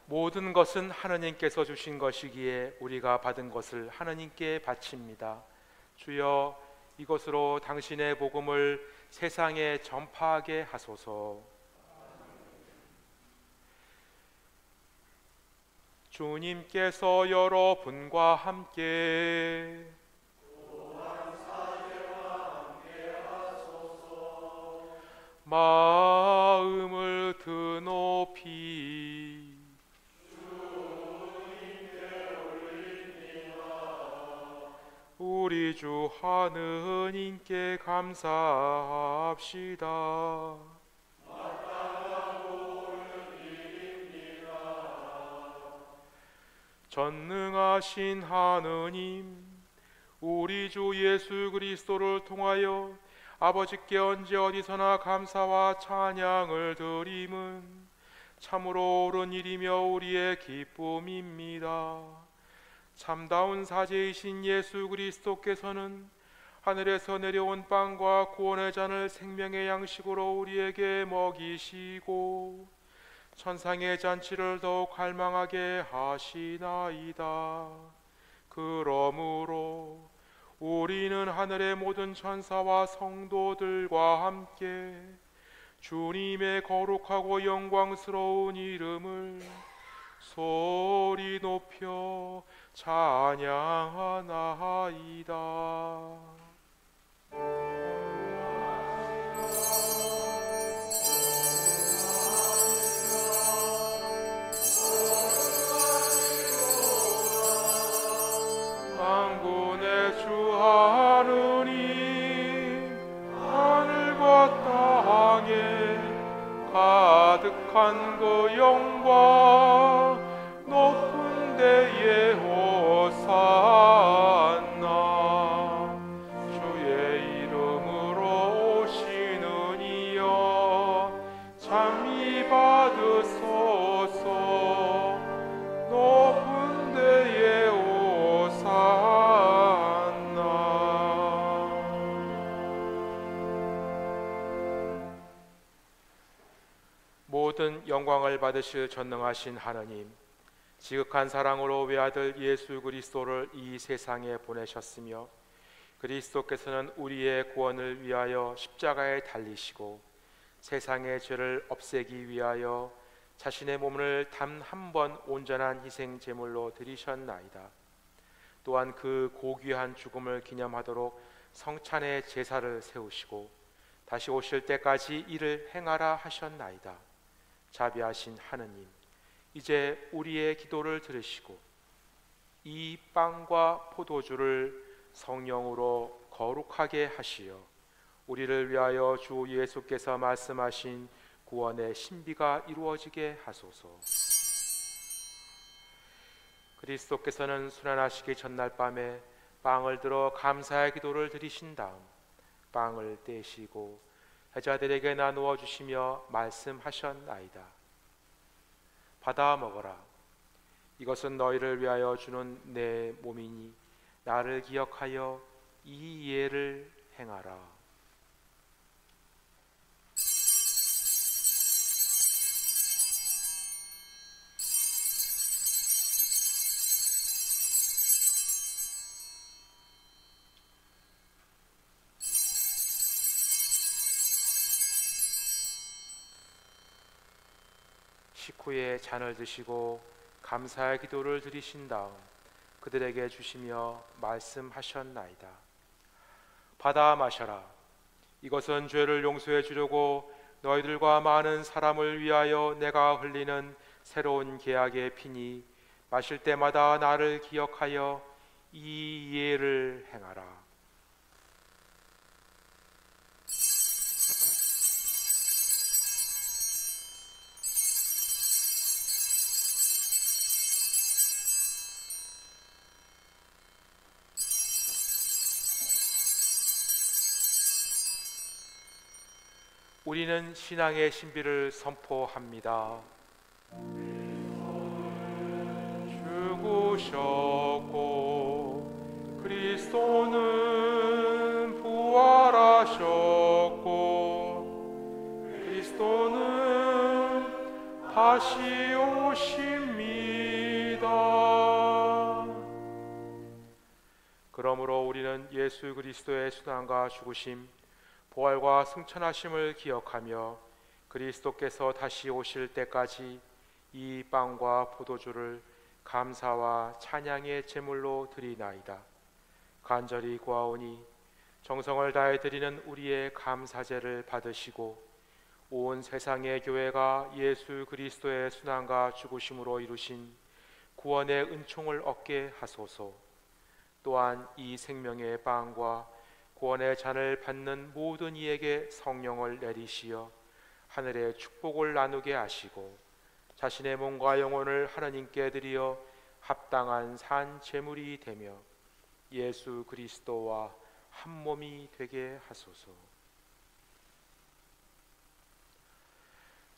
A: 모든 것은 하느님께서 주신 것이기에 우리가 받은 것을 하느님께 바칩니다. 주여, 이것으로 당신의 복음을 세상에 전파하게 하소서. 주님께서 여러분과 함께 마음을 드높이 우리 주 하느님께 감사합시다. 전능하신 하느님, 우리 주 예수 그리스도를 통하여 아버지께 언제 어디서나 감사와 찬양을 드림은 참으로 옳은 일이며 우리의 기쁨입니다. 참다운 사제이신 예수 그리스도께서는 하늘에서 내려온 빵과 구원의 잔을 생명의 양식으로 우리에게 먹이시고 천상의 잔치를 더욱 갈망하게 하시나이다. 그러므로 우리는 하늘의 모든 천사와 성도들과 함께 주님의 거룩하고 영광스러운 이름을 소리 높여 찬양하나이다. 만군의 주 하느님, 하늘과 땅에 가득한 그 영광 높은 데에 호산나. 주의 이름으로 오시는 이여 찬미 받으소서. 높은 데에 모든 영광을 받으실 전능하신 하느님, 지극한 사랑으로 외아들 예수 그리스도를 이 세상에 보내셨으며 그리스도께서는 우리의 구원을 위하여 십자가에 달리시고 세상의 죄를 없애기 위하여 자신의 몸을 단 한 번 온전한 희생 제물로 드리셨나이다. 또한 그 고귀한 죽음을 기념하도록 성찬의 제사를 세우시고 다시 오실 때까지 이를 행하라 하셨나이다. 자비하신 하느님, 이제 우리의 기도를 들으시고 이 빵과 포도주를 성령으로 거룩하게 하시어 우리를 위하여 주 예수께서 말씀하신 구원의 신비가 이루어지게 하소서. 그리스도께서는 순환하시기 전날 밤에 빵을 들어 감사의 기도를 드리신 다음 빵을 떼시고 여자들에게 나누어 주시며 말씀하셨나이다. 받아 먹어라. 이것은 너희를 위하여 주는 내 몸이니 나를 기억하여 이 예를 행하라. 식후에 잔을 드시고 감사의 기도를 드리신 다음 그들에게 주시며 말씀하셨나이다. 받아 마셔라. 이것은 죄를 용서해 주려고 너희들과 많은 사람을 위하여 내가 흘리는 새로운 계약의 피니 마실 때마다 나를 기억하여 이 예를 행하라. 우리는 신앙의 신비를 선포합니다. 죽으셨고 그리스도는 부활하셨고 그리스도는 다시 오십니다. 그러므로 우리는 예수 그리스도의 순환과 죽으심, 부활과 승천하심을 기억하며 그리스도께서 다시 오실 때까지 이 빵과 포도주를 감사와 찬양의 제물로 드리나이다. 간절히 구하오니 정성을 다해 드리는 우리의 감사제를 받으시고 온 세상의 교회가 예수 그리스도의 순환과 죽으심으로 이루신 구원의 은총을 얻게 하소서. 또한 이 생명의 빵과 구원의 잔을 받는 모든 이에게 성령을 내리시어 하늘의 축복을 나누게 하시고 자신의 몸과 영혼을 하나님께 드리어 합당한 산 제물이 되며 예수 그리스도와 한 몸이 되게 하소서.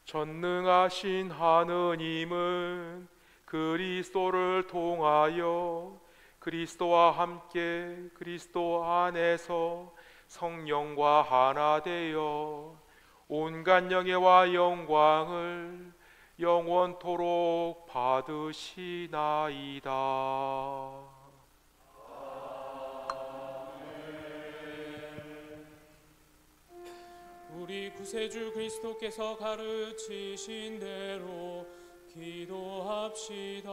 A: 전능하신 하느님은 그리스도를 통하여 그리스도와 함께 그리스도 안에서 성령과 하나 되어 온갖 영예와 영광을 영원토록 받으시나이다.
B: 우리 구세주 그리스도께서 가르치신 대로 기도합시다.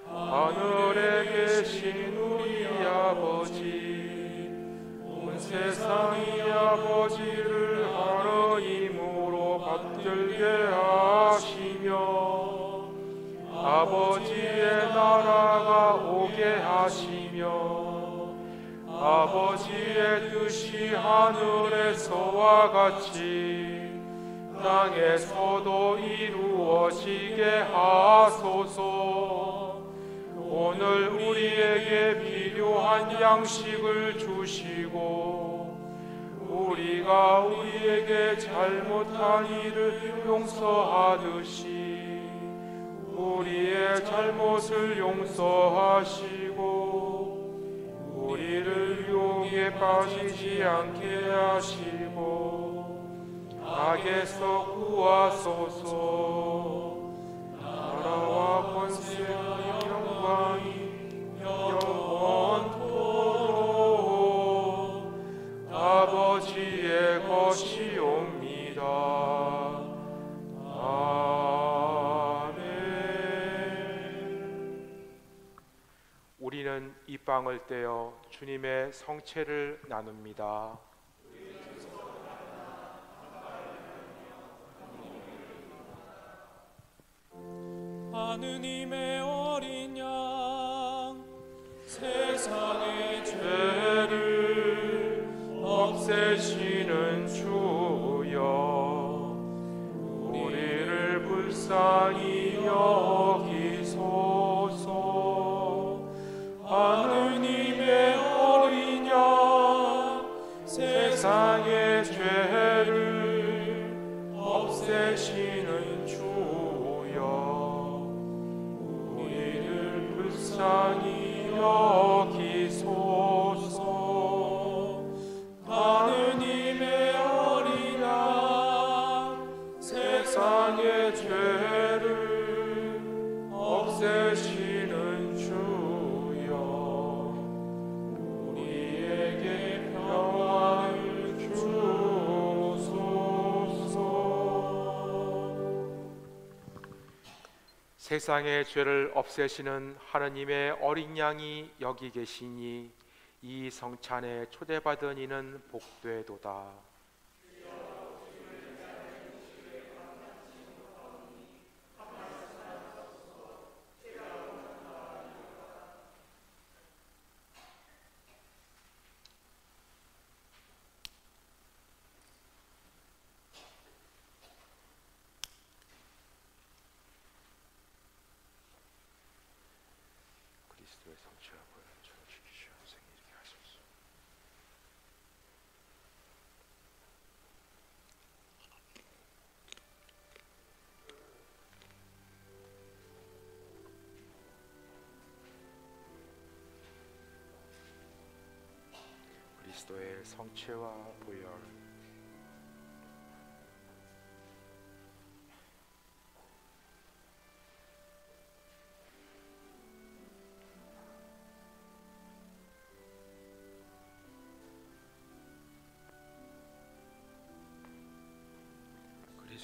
A: 하늘에 계신 우리 아버지, 온 세상이 아버지를 하나님으로 받들게 하시며 아버지의 나라가 오게 하시며 아버지의 뜻이 하늘에서와 같이 땅에서도 이루어지게 하소서. 오늘 우리에게 필요한 양식을 주시고 우리가 우리에게 잘못한 일을 용서하듯이 우리의 잘못을 용서하시고 우리를 유혹에 빠지지 않게 하시고 악에서 구하소서. 나라와 권세와 영광이 영원토록 아버지의 것이옵니다. 아멘. 우리는 이 빵을 떼어 주님의 성체를 나눕니다.
B: 하느님의 어린 양 세상의
A: 죄를 없애시는 주여 우리를 불쌍히 여기소서. 하느님의 어린 양 세상의 죄를 없애시는 주여 불쌍히 여기소서. 하느님의 어린 양 세상의 죄를 없애시는 주여 우리에게 평안을 주소서. 세상의 죄를 없애시는 하느님의 어린 양이 여기 계시니 이 성찬에 초대받은 이는 복되도다. 그리스도의 성취와 보혈을 지키시오. 생일이게 하소서. 그리스도의 성체와 보혈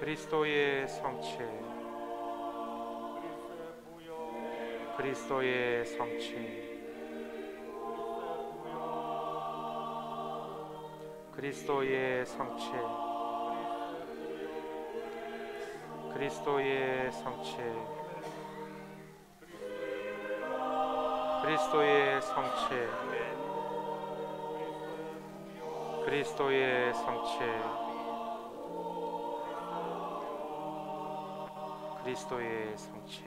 A: 그리스도의 성체, 그리스도의 성체, 그리스도의 성체, 그리스도의 성체, 그리스도의 성체, 그리스도의 성체, 그리스도의 성체,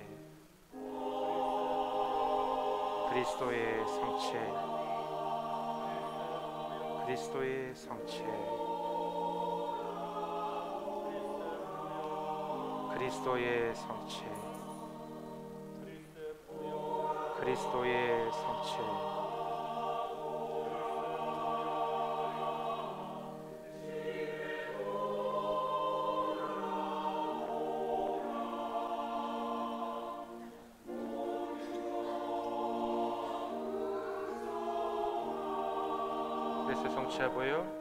A: 그리스도의 성체, 그리스도의 성체, 그리스도의 성체, 그리스도의 성체, 그리스도의 성체하고요.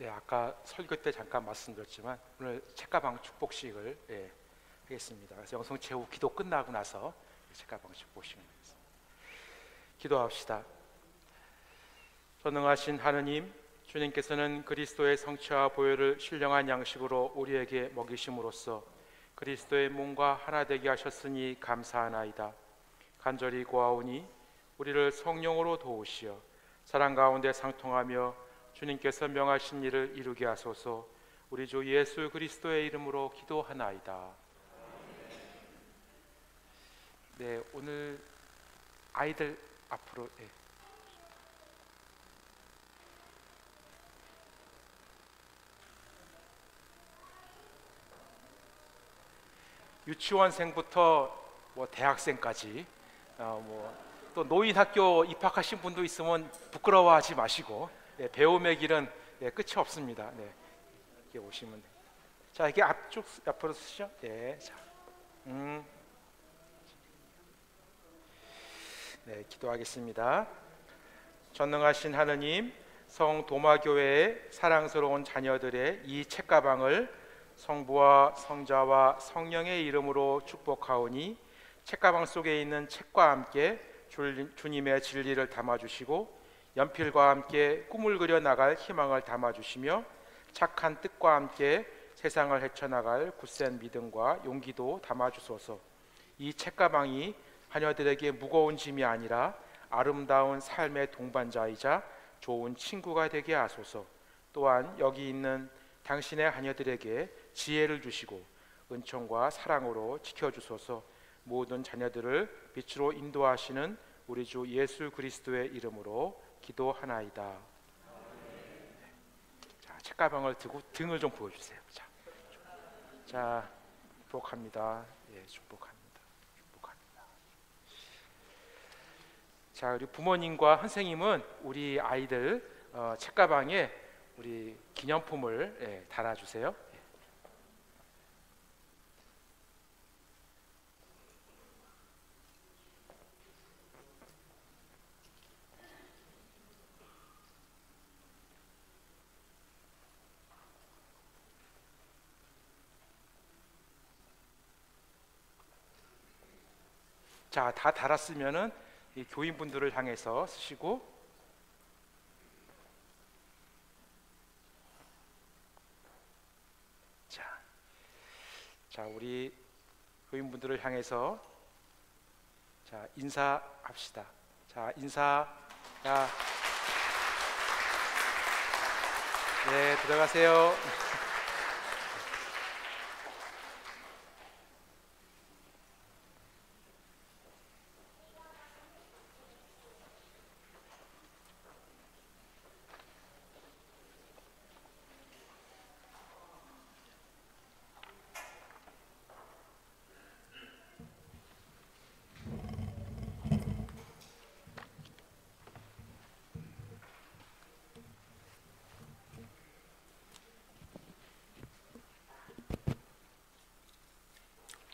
A: 네, 아까 설교 때 잠깐 말씀드렸지만 오늘 책가방 축복식을 하겠습니다. 그래서 영성체 후 기도 끝나고 나서 책가방 축복식을 하겠습니다. 기도합시다. 전능하신 하느님, 주님께서는 그리스도의 성체와 보혈을 신령한 양식으로 우리에게 먹이심으로써 그리스도의 몸과 하나 되게 하셨으니 감사하나이다. 간절히 고아오니 우리를 성령으로 도우시어 사랑 가운데 상통하며 주님께서 명하신 일을 이루게 하소서. 우리 주 예수 그리스도의 이름으로 기도하나이다. 네, 오늘 아이들 앞으로 유치원생부터 뭐 대학생까지 또 노인학교 입학하신 분도 있으면 부끄러워하지 마시고 배움의 길은 끝이 없습니다. 이렇게 오시면 됩니다. 자, 이렇게 앞으로 쓰시죠. 자, 기도하겠습니다. 전능하신 하느님, 성도마교회의 사랑스러운 자녀들의 이 책가방을 성부와 성자와 성령의 이름으로 축복하오니 책가방 속에 있는 책과 함께 주님의 진리를 담아주시고 연필과 함께 꿈을 그려 나갈 희망을 담아주시며 착한 뜻과 함께 세상을 헤쳐나갈 굳센 믿음과 용기도 담아주소서. 이 책가방이 자녀들에게 무거운 짐이 아니라 아름다운 삶의 동반자이자 좋은 친구가 되게 하소서. 또한 여기 있는 당신의 자녀들에게 지혜를 주시고 은총과 사랑으로 지켜주소서. 모든 자녀들을 빛으로 인도하시는 우리 주 예수 그리스도의 이름으로 기도하나이다. 자, 책가방을 들고 등을 좀 보여주세요. 자, 축복합니다. 축복합니다. 축복합니다. 자, 우리 부모님과 선생님은 우리 아이들 책가방에 우리 기념품을 달아주세요. 자, 다 달았으면은 이 교인분들을 향해서 쓰시고, 자, 우리 교인분들을 향해서 자, 인사합시다. 자, 인사. 자, 네, 들어가세요.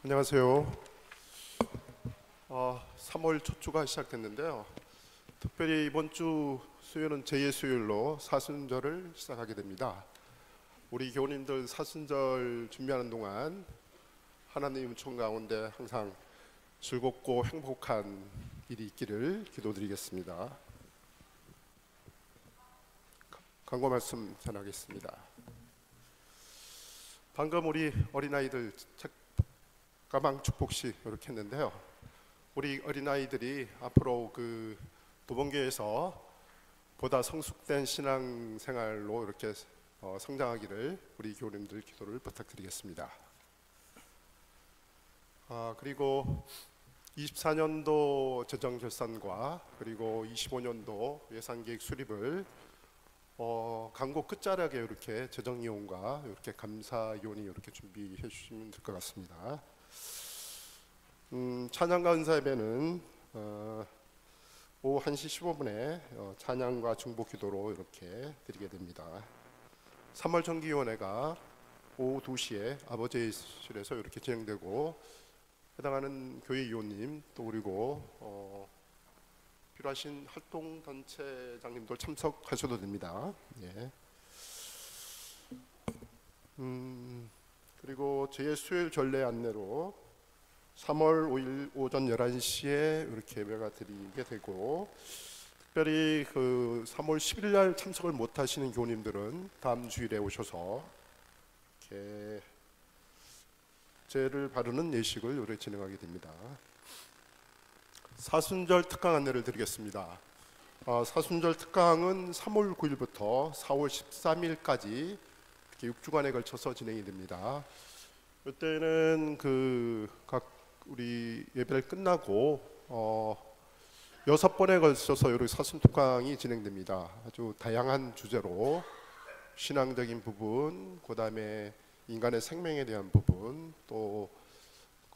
E: 안녕하세요. 3월 첫 주가 시작됐는데요. 특별히 이번 주 수요일은 제2의 수요일로 사순절을 시작하게 됩니다. 우리 교우님들 사순절 준비하는 동안 하나님 은총 가운데 항상 즐겁고 행복한 일이 있기를 기도드리겠습니다. 강고 말씀 전하겠습니다. 방금 우리 어린아이들 책가방 축복식 이렇게 했는데요. 우리 어린아이들이 앞으로 그 도봉교에서 보다 성숙된 신앙생활로 이렇게 성장하기를 우리 교우님들 기도를 부탁드리겠습니다. 그리고 24년도 재정결산과 그리고 25년도 예산계획 수립을 강고 끝자락에 이렇게 재정이용과 이렇게 감사위원이 이렇게 준비해 주시면 될 것 같습니다. 찬양과 은사예배는 오후 1시 15분에 찬양과 중보기도로 이렇게 드리게 됩니다. 3월 정기위원회가 오후 2시에 아버지의 실에서 이렇게 진행되고 해당하는 교회 위원님 또 그리고 필요하신 활동단체장님들 참석하셔도 됩니다. 예. 그리고 제 수요일 전례 안내로 3월 5일 오전 11시에 이렇게 예배가 드리게 되고, 특별히 그 3월 10일 날 참석을 못 하시는 교우님들은 다음 주일에 오셔서 이렇게 제를 바르는 예식을 이렇게 진행하게 됩니다. 사순절 특강 안내를 드리겠습니다. 사순절 특강은 3월 9일부터 4월 13일까지 이렇게 6주간에 걸쳐서 진행이 됩니다. 이때는 각 우리 예배를 끝나고 6번에 걸쳐서 이렇게 사순 특강이 진행됩니다. 아주 다양한 주제로 신앙적인 부분, 그 다음에 인간의 생명에 대한 부분, 또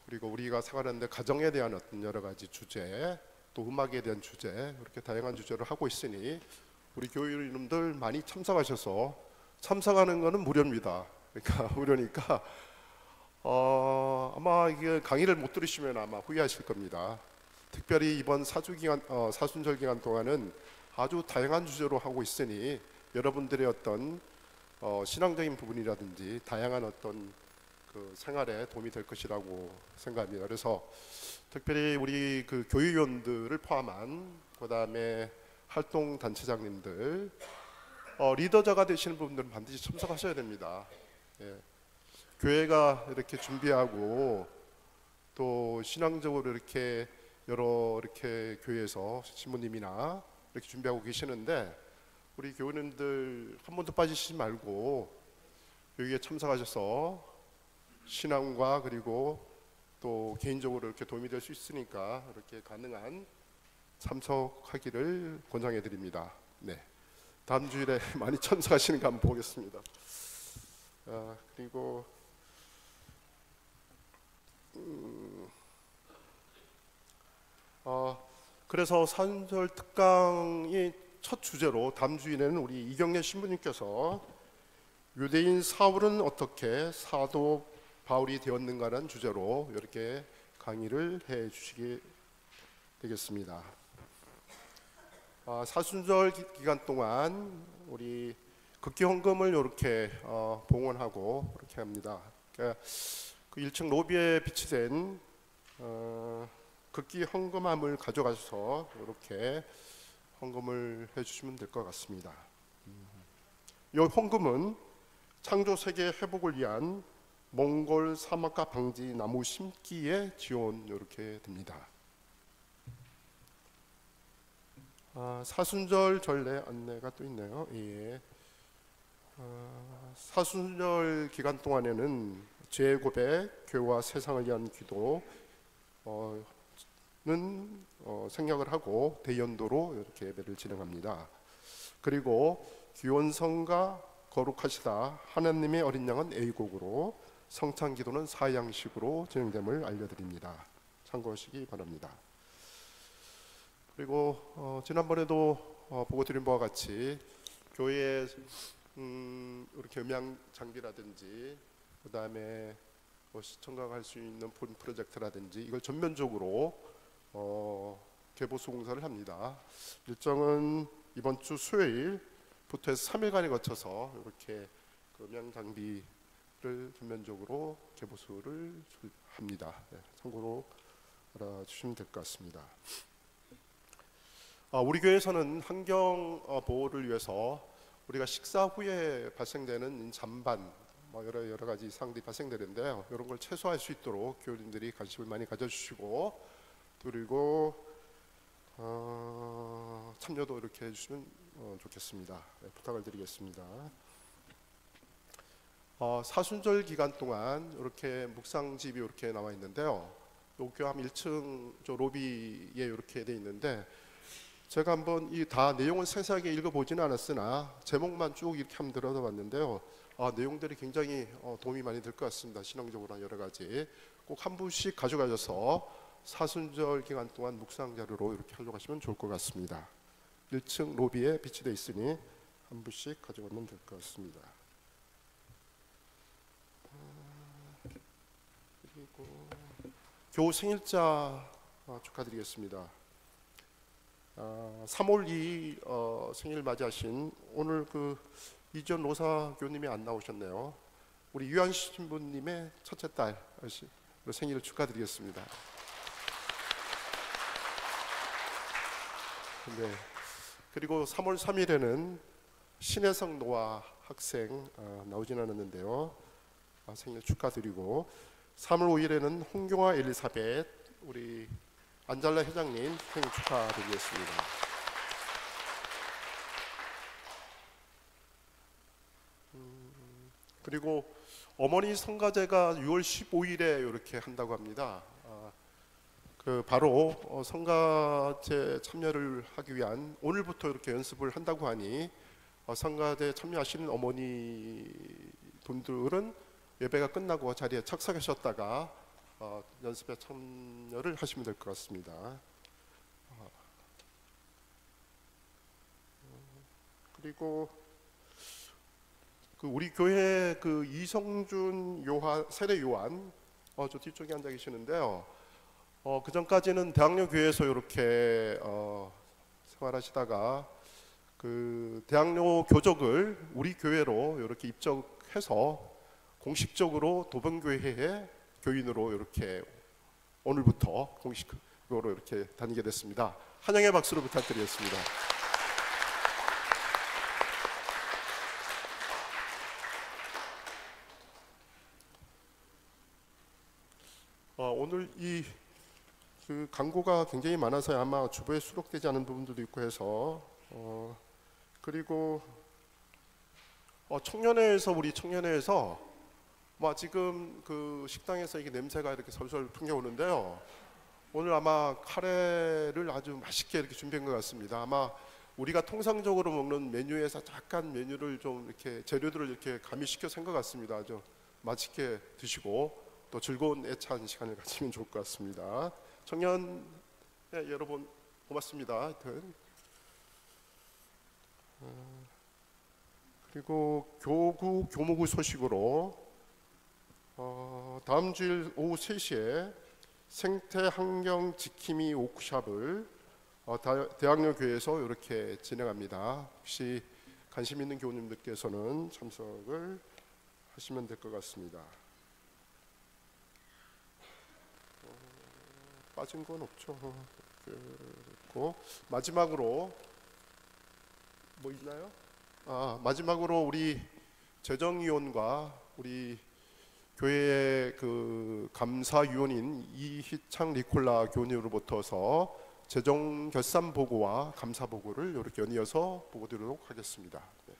E: 그리고 우리가 생활하는데 가정에 대한 어떤 여러 가지 주제, 또 음악에 대한 주제, 이렇게 다양한 주제를 하고 있으니 우리 교우님들 많이 참석하셔서, 참석하는 거는 무료입니다. 그러니까 무료니까 아마 이게 강의를 못 들으시면 아마 후회하실 겁니다. 특별히 이번 사순절 기간 동안은 아주 다양한 주제로 하고 있으니 여러분들의 어떤 신앙적인 부분이라든지 다양한 어떤 그 생활에 도움이 될 것이라고 생각합니다. 그래서 특별히 우리 그 교육위원들을 포함한, 그 다음에 활동 단체장님들, 리더자가 되시는 분들은 반드시 참석하셔야 됩니다. 예. 교회가 이렇게 준비하고 또 신앙적으로 이렇게 여러 이렇게 교회에서 신부님이나 이렇게 준비하고 계시는데, 우리 교우님들 한 번도 빠지시지 말고 여기에 참석하셔서 신앙과 그리고 또 개인적으로 이렇게 도움이 될 수 있으니까 이렇게 가능한 참석하기를 권장해 드립니다. 네. 다음 주일에 많이 참석하시는 거 한번 보겠습니다. 그리고 그래서 사순절 특강이 첫 주제로 다음 주일에는 우리 이경래 신부님께서 유대인 사울은 어떻게 사도 바울이 되었는가라는 주제로 이렇게 강의를 해 주시게 되겠습니다. 사순절 기간 동안 우리 극기 헌금을 이렇게 봉헌하고 이렇게 합니다. 그러니까 그 1층 로비에 비치된 극기 헌금함을 가져가셔서 이렇게 헌금을 해주시면 될 것 같습니다. 이 헌금은 창조 세계 회복을 위한 몽골 사막화 방지 나무 심기에 지원 이렇게 됩니다. 사순절 전례 안내가 또 있네요. 예. 사순절 기간 동안에는 죄 고백, 교회와 세상을 위한 기도는 생략을 하고 대연도로 이렇게 예배를 진행합니다. 그리고 기원성과 거룩하시다 하나님의 어린 양은 A곡으로, 성찬기도는 사양식으로 진행됨을 알려드립니다. 참고하시기 바랍니다. 그리고 지난번에도 보고 드린 바와 같이 교회에 이렇게 음향 장비라든지, 그 다음에 시청각 할 수 있는 본 프로젝트라든지 이걸 전면적으로 개보수 공사를 합니다. 일정은 이번 주 수요일부터 해서 3일간에 거쳐서 이렇게 그 음향 장비를 전면적으로 개보수를 합니다. 네, 참고로 알아주시면 될 것 같습니다. 우리 교회에서는 환경 보호를 위해서 우리가 식사 후에 발생되는 잔반, 여러 가지 사항들이 발생되는데요. 이런 걸 최소화할 수 있도록 교우님들이 관심을 많이 가져주시고, 그리고 참여도 이렇게 해주시면 좋겠습니다. 네, 부탁을 드리겠습니다. 사순절 기간 동안 이렇게 묵상집이 이렇게 나와 있는데요. 요 교함 1층 저 로비에 이렇게 돼 있는데, 제가 한번 이 다 내용은 세세하게 읽어보지는 않았으나 제목만 쭉 이렇게 한번 들어봤는데요. 내용들이 굉장히 도움이 많이 될 것 같습니다. 신앙적으로 여러 가지 꼭 한 분씩 가져가셔서 사순절 기간 동안 묵상 자료로 이렇게 활용하시면 좋을 것 같습니다. 1층 로비에 비치되어 있으니 한 분씩 가져가면 될 것 같습니다. 그리고 교우 생일자 축하드리겠습니다. 3월 2일 생일 맞이하신 오늘 그 이전 로사 교님이 안 나오셨네요. 우리 유한시 신부님의 첫째 딸 생일을 축하드리겠습니다. 네. 그리고 3월 3일에는 신혜성 노아 학생 나오진 않았는데요. 생일 축하드리고, 3월 5일에는 홍경화 엘리사벳 우리 안잘라 회장님 생일 축하드리겠습니다. 그리고 어머니 성가제가 6월 15일에 이렇게 한다고 합니다. 그 바로 성가제 참여를 하기 위한 오늘부터 이렇게 연습을 한다고 하니 성가제 참여하시는 어머니 분들은 예배가 끝나고 자리에 착석하셨다가 연습에 참여를 하시면 될 것 같습니다. 그리고 우리 교회 이성준 세례 요한 저 뒤쪽에 앉아 계시는데요. 그 전까지는 대학로 교회에서 이렇게 생활하시다가 대학로 교적을 우리 교회로 이렇게 입적해서 공식적으로 도봉교회의 교인으로 이렇게 오늘부터 공식으로 이렇게 다니게 됐습니다. 환영의 박수로 부탁드리겠습니다. 오늘 광고가 굉장히 많아서 아마 주보에 수록되지 않은 부분들도 있고 해서 그리고 우리 청년회에서 지금 식당에서 이게 냄새가 이렇게 솔솔 풍겨오는데요. 오늘 아마 카레를 아주 맛있게 이렇게 준비한 것 같습니다. 아마 우리가 통상적으로 먹는 메뉴에서 약간 메뉴를 좀 이렇게 재료들을 이렇게 가미시켜서 한 것 같습니다. 아주 맛있게 드시고 또 즐거운 애찬 시간을 가지면 좋을 것 같습니다. 청년 여러분 고맙습니다. 하여튼 그리고 교무부 소식으로 다음 주일 오후 3시에 생태환경 지킴이 워크숍을 대학로 교회에서 이렇게 진행합니다. 혹시 관심 있는 교우님들께서는 참석을 하시면 될 것 같습니다. 빠진 건 없죠. 그리고 마지막으로 뭐 있나요? 마지막으로 우리 재정위원과 우리 교회의 감사위원인 이희창 니콜라 교우님으로부터서 재정 결산 보고와 감사 보고를 이렇게 연이어서 보고드리도록 하겠습니다. 네.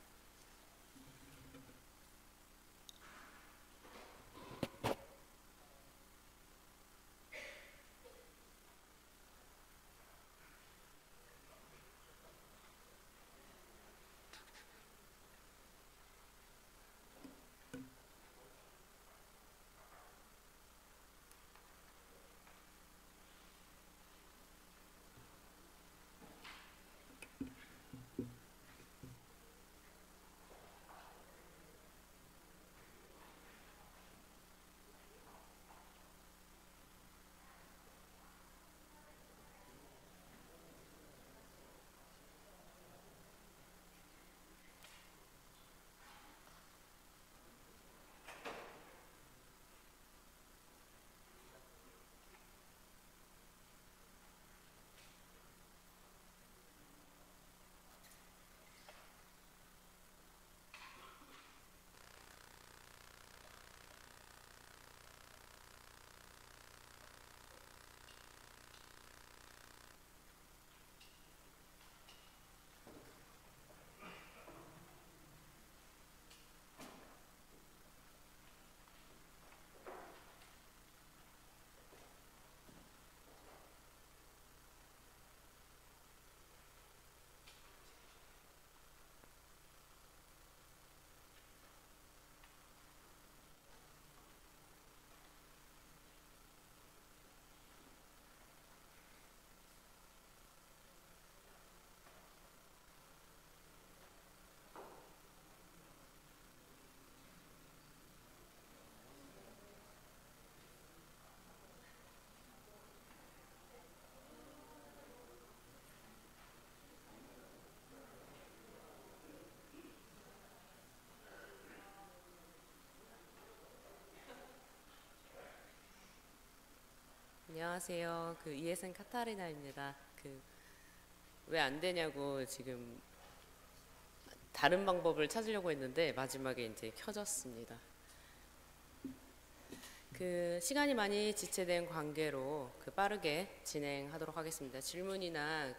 F: 안녕하세요. 이예승 카타리나입니다. 왜 안 되냐고 지금 다른 방법을 찾으려고 했는데 마지막에 이제 켜졌습니다. 시간이 많이 지체된 관계로 빠르게 진행하도록 하겠습니다. 질문이나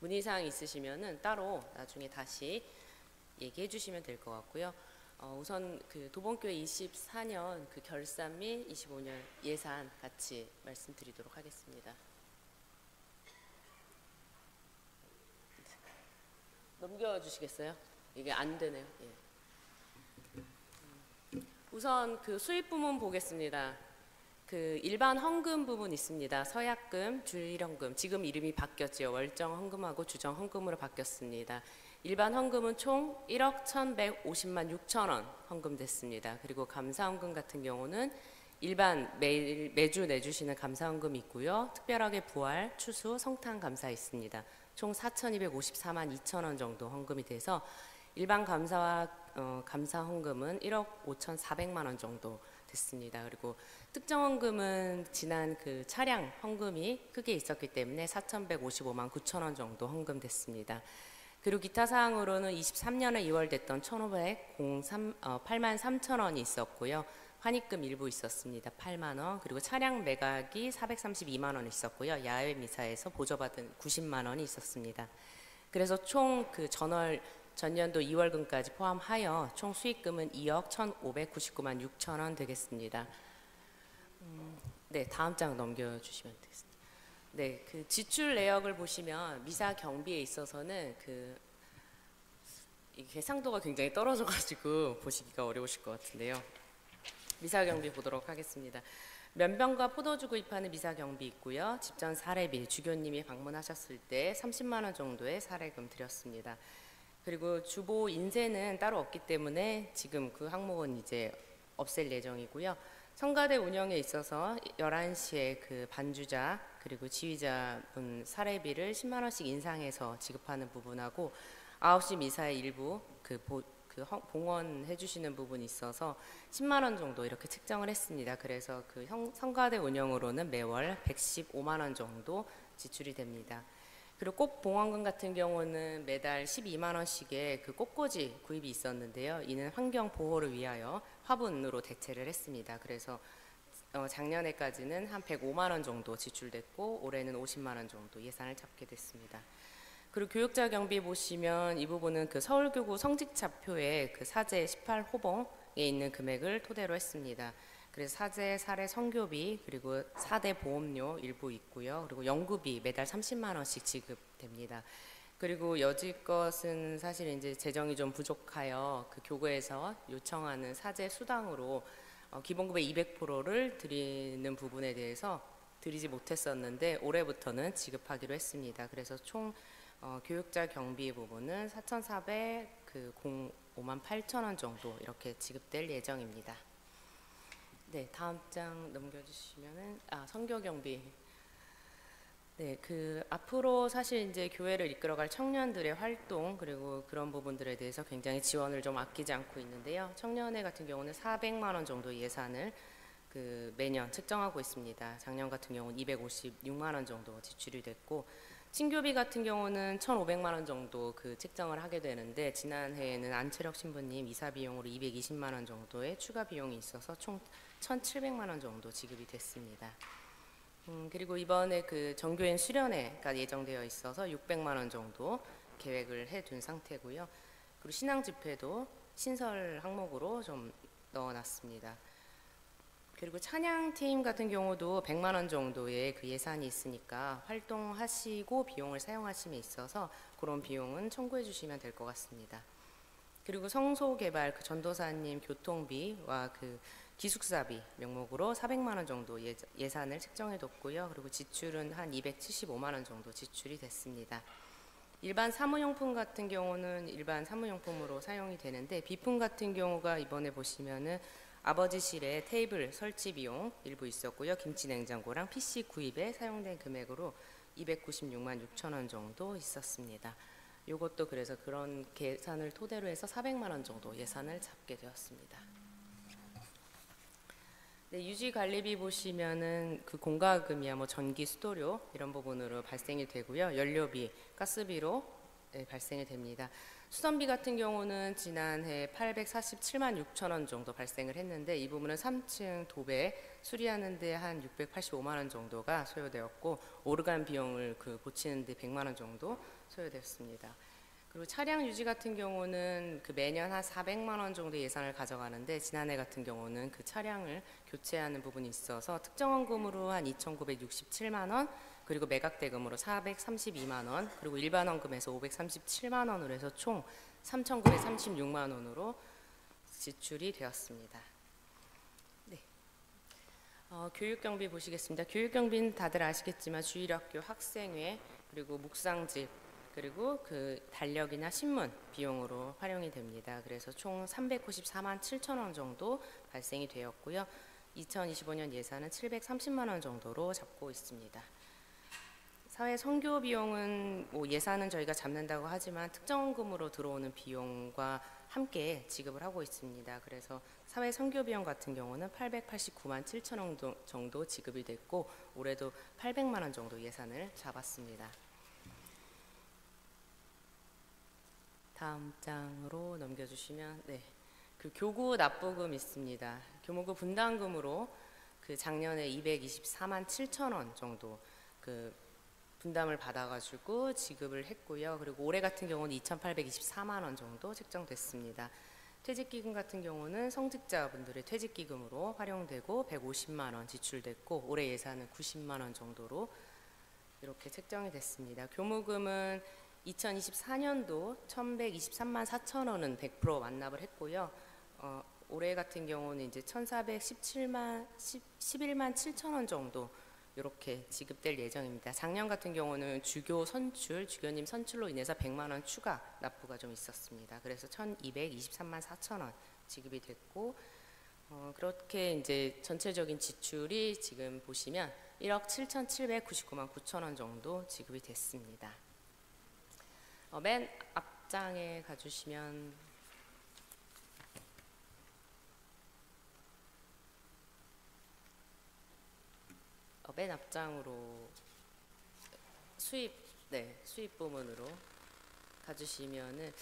F: 문의사항 있으시면은 따로 나중에 다시 얘기해 주시면 될 것 같고요. 우선 도봉교회 24년 결산 및 25년 예산 같이 말씀드리도록 하겠습니다. 넘겨주시겠어요? 이게 안 되네요. 예. 우선 수입 부문 보겠습니다. 그 일반 헌금 부분 있습니다. 서약금, 주일헌금, 지금 이름이 바뀌었죠. 월정 헌금하고 주정 헌금으로 바뀌었습니다. 일반 헌금은 총 1억 1,150만 6천 원 헌금됐습니다. 그리고 감사헌금 같은 경우는 일반 매주 내주시는 감사헌금이 있고요. 특별하게 부활, 추수, 성탄 감사 있습니다. 총 4,254만 2천 원 정도 헌금이 돼서 일반 감사와 감사 헌금은 1억 5,400만 원 정도 됐습니다. 그리고 특정 헌금은 지난 그 차량 헌금이 크게 있었기 때문에 4,155만 9천 원 정도 헌금됐습니다. 그리고 기타 사항으로는 23년에 2월 됐던 8만 3천 원이 있었고요. 환입금 일부 있었습니다. 8만 원. 그리고 차량 매각이 432만 원 있었고요. 야외 미사에서 보조받은 90만 원이 있었습니다. 그래서 총 그 전년도 2월금까지 포함하여 총 수익금은 2억 1,599만 6천 원 되겠습니다. 네, 다음 장 넘겨주시면 되겠습니다. 네, 그 지출 내역을 보시면 미사 경비에 있어서는 그 이게 해상도가 굉장히 떨어져가지고 보시기가 어려우실 것 같은데요. 미사 경비 보도록 하겠습니다. 면병과 포도주 구입하는 미사 경비 있고요. 집전 사례비, 주교님이 방문하셨을 때 30만 원 정도의 사례금 드렸습니다. 그리고 주보 인쇄는 따로 없기 때문에 지금 그 항목은 이제 없앨 예정이고요. 성가대 운영에 있어서 11시에 그 반주자 그리고 지휘자분 사례비를 10만 원씩 인상해서 지급하는 부분하고 9시 미사의 일부 봉헌해 주시는 부분이 있어서 10만 원 정도 이렇게 책정을 했습니다. 그래서 그 성가대 운영으로는 매월 115만 원 정도 지출이 됩니다. 그리고 꽃 봉헌금 같은 경우는 매달 12만 원씩의 그 꽃꽂이 구입이 있었는데요. 이는 환경 보호를 위하여 화분으로 대체를 했습니다. 그래서 작년에까지는 한 105만 원 정도 지출됐고 올해는 50만 원 정도 예산을 잡게 됐습니다. 그리고 교육자 경비 보시면 이 부분은 그 서울교구 성직자표에 그 사제 18호봉에 있는 금액을 토대로 했습니다. 그래서 사제, 사례, 성교비 그리고 4대 보험료 일부 있고요. 그리고 연구비 매달 30만 원씩 지급됩니다. 그리고 여지껏은 사실 이제 재정이 좀 부족하여 그 교구에서 요청하는 사제 수당으로 기본급의 200%를 드리는 부분에 대해서 드리지 못했었는데 올해부터는 지급하기로 했습니다. 그래서 총 교육자 경비 부분은 4,405만 8천 원 정도 이렇게 지급될 예정입니다. 네, 다음 장 넘겨주시면은 선교 경비. 네, 그 앞으로 사실 이제 교회를 이끌어갈 청년들의 활동 그리고 그런 부분들에 대해서 굉장히 지원을 좀 아끼지 않고 있는데요. 청년회 같은 경우는 400만 원 정도 예산을 그 매년 책정하고 있습니다. 작년 같은 경우는 256만 원 정도 지출이 됐고 친교비 같은 경우는 1,500만 원 정도 그 책정을 하게 되는데 지난해에는 안채력 신부님 이사 비용으로 220만 원 정도의 추가 비용이 있어서 총 1,700만 원 정도 지급이 됐습니다. 그리고 이번에 그 정교인 수련회가 예정되어 있어서 600만 원 정도 계획을 해둔 상태고요. 그리고 신앙 집회도 신설 항목으로 좀 넣어놨습니다. 그리고 찬양팀 같은 경우도 100만 원 정도의 그 예산이 있으니까 활동하시고 비용을 사용하심에 있어서 그런 비용은 청구해 주시면 될 것 같습니다. 그리고 성소 개발 그 전도사님 교통비와 그 기숙사비 명목으로 400만 원 정도 예산을 책정해 뒀고요. 그리고 지출은 한 275만 원 정도 지출이 됐습니다. 일반 사무용품 같은 경우는 일반 사무용품으로 사용이 되는데 비품 같은 경우가 이번에 보시면은 아버지실에 테이블 설치 비용 일부 있었고요. 김치 냉장고랑 PC 구입에 사용된 금액으로 296만 6천 원 정도 있었습니다. 이것도 그래서 그런 계산을 토대로 해서 400만 원 정도 예산을 잡게 되었습니다. 네, 유지관리비 보시면은 그 공과금이야 뭐 전기, 수도료 이런 부분으로 발생이 되고요. 연료비, 가스비로 발생이 됩니다. 수선비 같은 경우는 지난해 847만 6천 원 정도 발생을 했는데 이 부분은 3층 도배 수리하는 데 한 685만 원 정도가 소요되었고 오르간 비용을 그 고치는 데 100만 원 정도 소요되었습니다. 그리고 차량 유지 같은 경우는 그 매년 한 400만 원 정도 예산을 가져가는데 지난해 같은 경우는 그 차량을 교체하는 부분이 있어서 특정원금으로 한 2,967만 원 그리고 매각대금으로 432만 원 그리고 일반원금에서 537만 원으로 해서 총 3,936만 원으로 지출이 되었습니다. 네. 교육경비 보시겠습니다. 교육경비는 다들 아시겠지만 주일학교 학생회 그리고 묵상집 그리고 그 달력이나 신문 비용으로 활용이 됩니다. 그래서 총 394만 7천 원 정도 발생이 되었고요. 2025년 예산은 730만 원 정도로 잡고 있습니다. 사회 선교 비용은 예산은 저희가 잡는다고 하지만 특정금으로 들어오는 비용과 함께 지급을 하고 있습니다. 그래서 사회 선교 비용 같은 경우는 889만 7천 원 정도 지급이 됐고 올해도 800만 원 정도 예산을 잡았습니다. 다음 장으로 넘겨주시면 그 교구 납부금 있습니다. 교무부 분담금으로 그 작년에 224만 7천 원 정도 그 분담을 받아가지고 지급을 했고요. 그리고 올해 같은 경우는 2,824만 원 정도 책정됐습니다. 퇴직기금 같은 경우는 성직자분들의 퇴직기금으로 활용되고 150만 원 지출됐고 올해 예산은 90만 원 정도로 이렇게 책정이 됐습니다. 교무금은 2024년도 1,123만 4천 원은 100% 완납을 했고요. 올해 같은 경우는 이제 1,411만 7천 원 정도 이렇게 지급될 예정입니다. 작년 같은 경우는 주교님 선출로 인해서 100만 원 추가 납부가 좀 있었습니다. 그래서 1,223만 4천 원 지급이 됐고 그렇게 이제 전체적인 지출이 지금 보시면 1억 7,799만 9천 원 정도 지급이 됐습니다. 맨 앞장에 가주시면 맨 앞장으로 수입 부문으로 가주시면은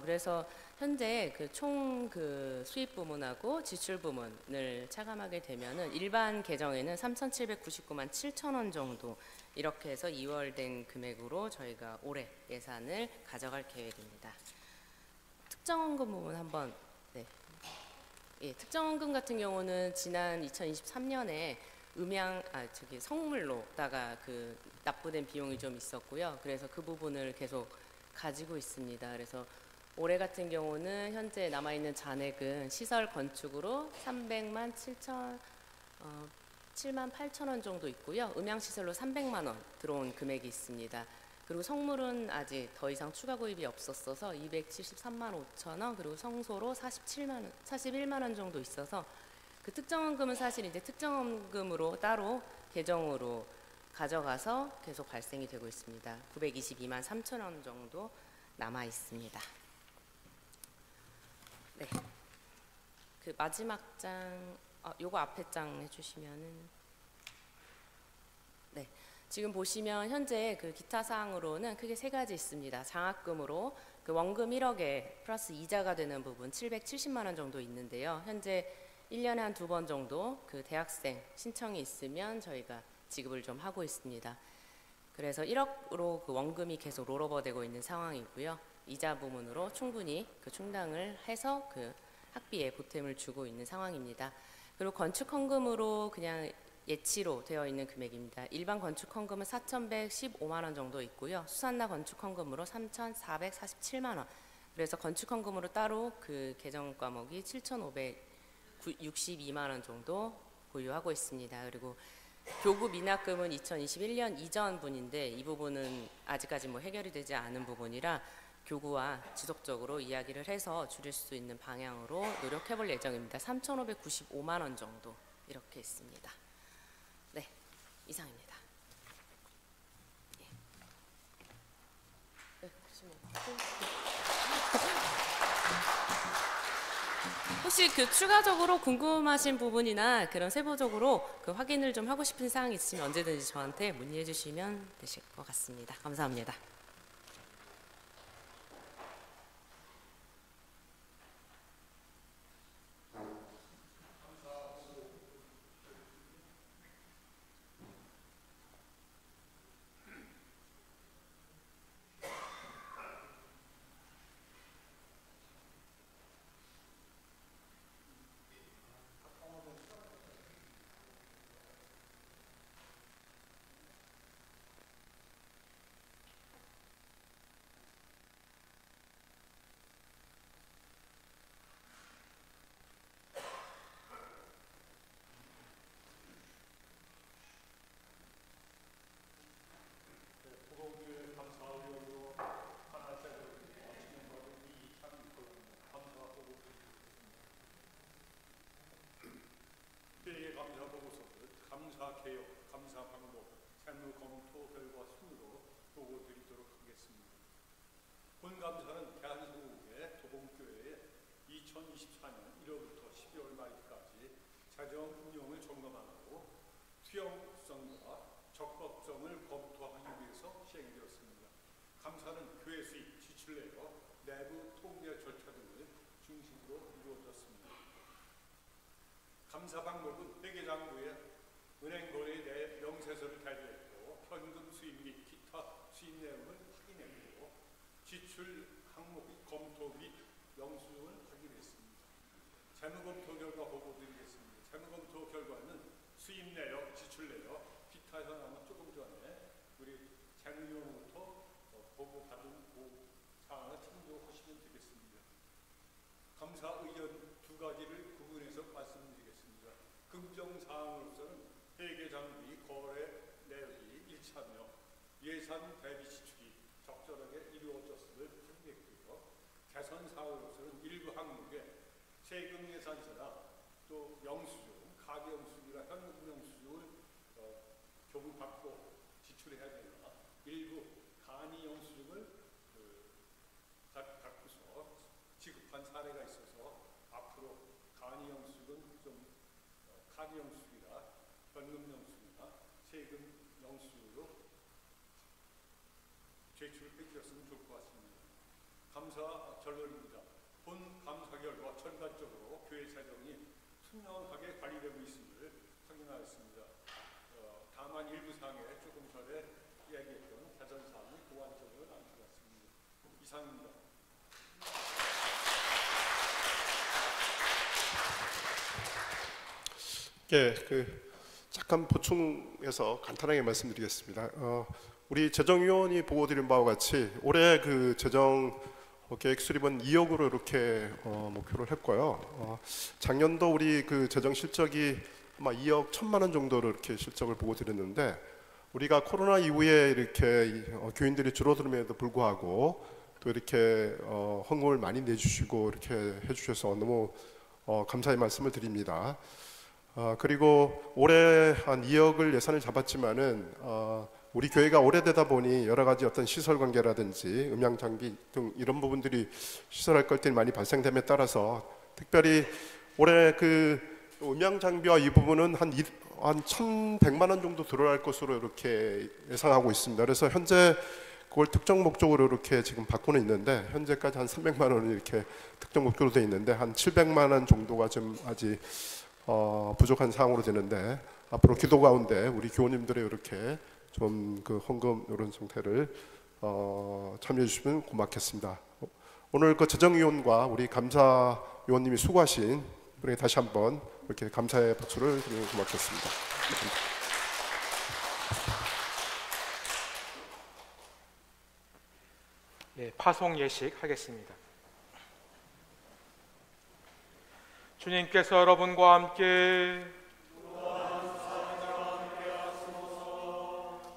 F: 그래서 현재 그 총 그 수입 부문하고 지출 부문을 차감하게 되면은 일반 계정에는 3,799만 7천 원 정도 이렇게 해서 2월 된 금액으로 저희가 올해 예산을 가져갈 계획입니다. 특정원금 부분 한번 특정원금 같은 경우는 지난 2023년에 성물로다가 그 납부된 비용이 좀 있었고요. 그래서 그 부분을 계속 가지고 있습니다. 그래서 올해 같은 경우는 현재 남아있는 잔액은 시설 건축으로 300만 7만 8천 원 정도 있고요. 음향시설로 300만 원 들어온 금액이 있습니다. 그리고 성물은 아직 더 이상 추가 구입이 없었어서 273만 5천 원 그리고 성소로 41만 원 정도 있어서 그 특정원금은 사실 이제 특정원금으로 따로 계정으로 가져가서 계속 발생이 되고 있습니다. 922만 3천 원 정도 남아 있습니다. 그 마지막 장, 요거 앞에 장 해주시면은 지금 보시면 현재 그 기타 사항으로는 크게 세 가지 있습니다. 장학금으로 그 원금 1억에 플러스 이자가 되는 부분 770만 원 정도 있는데요. 현재 1년에 한 2번 정도 그 대학생 신청이 있으면 저희가 지급을 좀 하고 있습니다. 그래서 1억으로 그 원금이 계속 롤오버되고 있는 상황이고요. 이자 부분으로 충분히 그 충당을 해서 그 학비에 보탬을 주고 있는 상황입니다. 그리고 건축 헌금으로 그냥 예치로 되어 있는 금액입니다. 일반 건축 헌금은 4,115만 원 정도 있고요. 수산나 건축 헌금으로 3,447만 원. 그래서 건축 헌금으로 따로 그 계정 과목이 7,562만 원 정도 보유하고 있습니다. 그리고 교구 미납금은 2021년 이전 분인데 이 부분은 아직까지 해결이 되지 않은 부분이라 교구와 지속적으로 이야기를 해서 줄일 수 있는 방향으로 노력해 볼 예정입니다. 3,595만 원 정도 이렇게 있습니다. 이상입니다. 혹시 그 추가적으로 궁금하신 부분이나 그런 세부적으로 그 확인을 좀 하고 싶은 사항이 있으시면 언제든지 저한테 문의해 주시면 되실 것 같습니다. 감사합니다.
G: 감사 개혁, 감사 방법, 세무 검토 결과 순으로 보고 드리도록 하겠습니다. 본 감사는 대한민국의 도봉교회에 2024년 1월부터 12월 말까지 재정 운용을 점검하고 수용성과 적법성을 검토하기 위해서 시행되었습니다. 감사는 교회 수입, 지출 내역, 내부 통계 절차 등을 중심으로 이루어졌습니다. 감사 방법은 회계장부에 은행 거래 내 명세서를 발표했고 현금 수입 및 기타 수입 내용을 확인했고 지출 항목 검토 및 영수증을 확인했습니다. 재무검토 결과 보고드리겠습니다. 재무검토 결과는 수입 내역, 지출 내역, 기타 현황은 조금 전에 우리 재무위원으로부터 보고받은 사항을 참조하시면 되겠습니다. 감사 의견 두 가지를 구분해서 말씀드리겠습니다. 긍정 사항으로서는 회계 장비 거래 내역이 일치하며 예산 대비 지출이 적절하게 이루어졌음을 확인했고요. 개선 사항으로서는 일부 항목에 세금 예산서나 또 영수증, 가계 영수증이나 현금 영수증을 교부받고 지출해야 되나 일부 간이 영수증을 갖고서 지급한 사례가 있어서 앞으로 간이 영수증은 좀 카드 영수증이나 현금 영수증이나 세금 영수증으로 제출해 주셨으면 좋을 것 같습니다. 감사 결론입니다. 본 감사 결과 전반적으로 교회 재정이 투명하게 관리되고 있음을 확인하였습니다. 다만 일부 사항에 조금 전에 이야기했던 개선 사항이 보완적으로 남은 것 같습니다. 이상입니다.
E: 예, 잠깐 보충해서 간단하게 말씀드리겠습니다. 우리 재정위원이 보고드린 바와 같이 올해 재정 계획 수립은 2억으로 이렇게 목표를 했고요. 작년도 우리 재정 실적이 아마 2억 1천만 원 정도로 이렇게 실적을 보고드렸는데 우리가 코로나 이후에 이렇게 교인들이 줄어들음에도 불구하고 또 이렇게 헌금을 많이 내주시고 이렇게 해주셔서 너무 감사의 말씀을 드립니다. 그리고 올해 한 2억을 예산을 잡았지만은 우리 교회가 오래되다 보니 여러 가지 어떤 시설 관계라든지 음향 장비 등 이런 부분들이 시설할 것들이 많이 발생됨에 따라서 특별히 올해 음향 장비와 이 부분은 한 1,100만 원 정도 들어갈 것으로 이렇게 예상하고 있습니다. 그래서 현재 그걸 특정 목적으로 이렇게 지금 받고는 있는데 현재까지 한 300만 원이 이렇게 특정 목적으로 되어 있는데 한 700만 원 정도가 좀 아직 부족한 상황으로 되는데 앞으로 기도 가운데 우리 교우님들의 이렇게 좀 헌금 이런 상태를 참여해 주시면 고맙겠습니다. 오늘 재정위원과 우리 감사위원님이 수고하신 분에게 다시 한번 이렇게 감사의 박수를 드리면 고맙겠습니다.
A: 예, 파송 예식 하겠습니다. 주님께서 여러분과 함께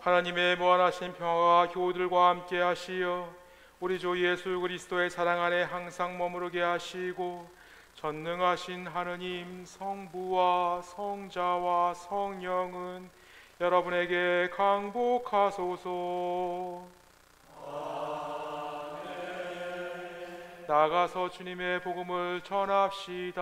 A: 하나님의 무한하신 평화가 교우들과 함께 하시어 우리 주 예수 그리스도의 사랑 안에 항상 머무르게 하시고 전능하신 하느님 성부와 성자와 성령은 여러분에게 강복하소서. 아멘. 나가서 주님의 복음을 전합시다.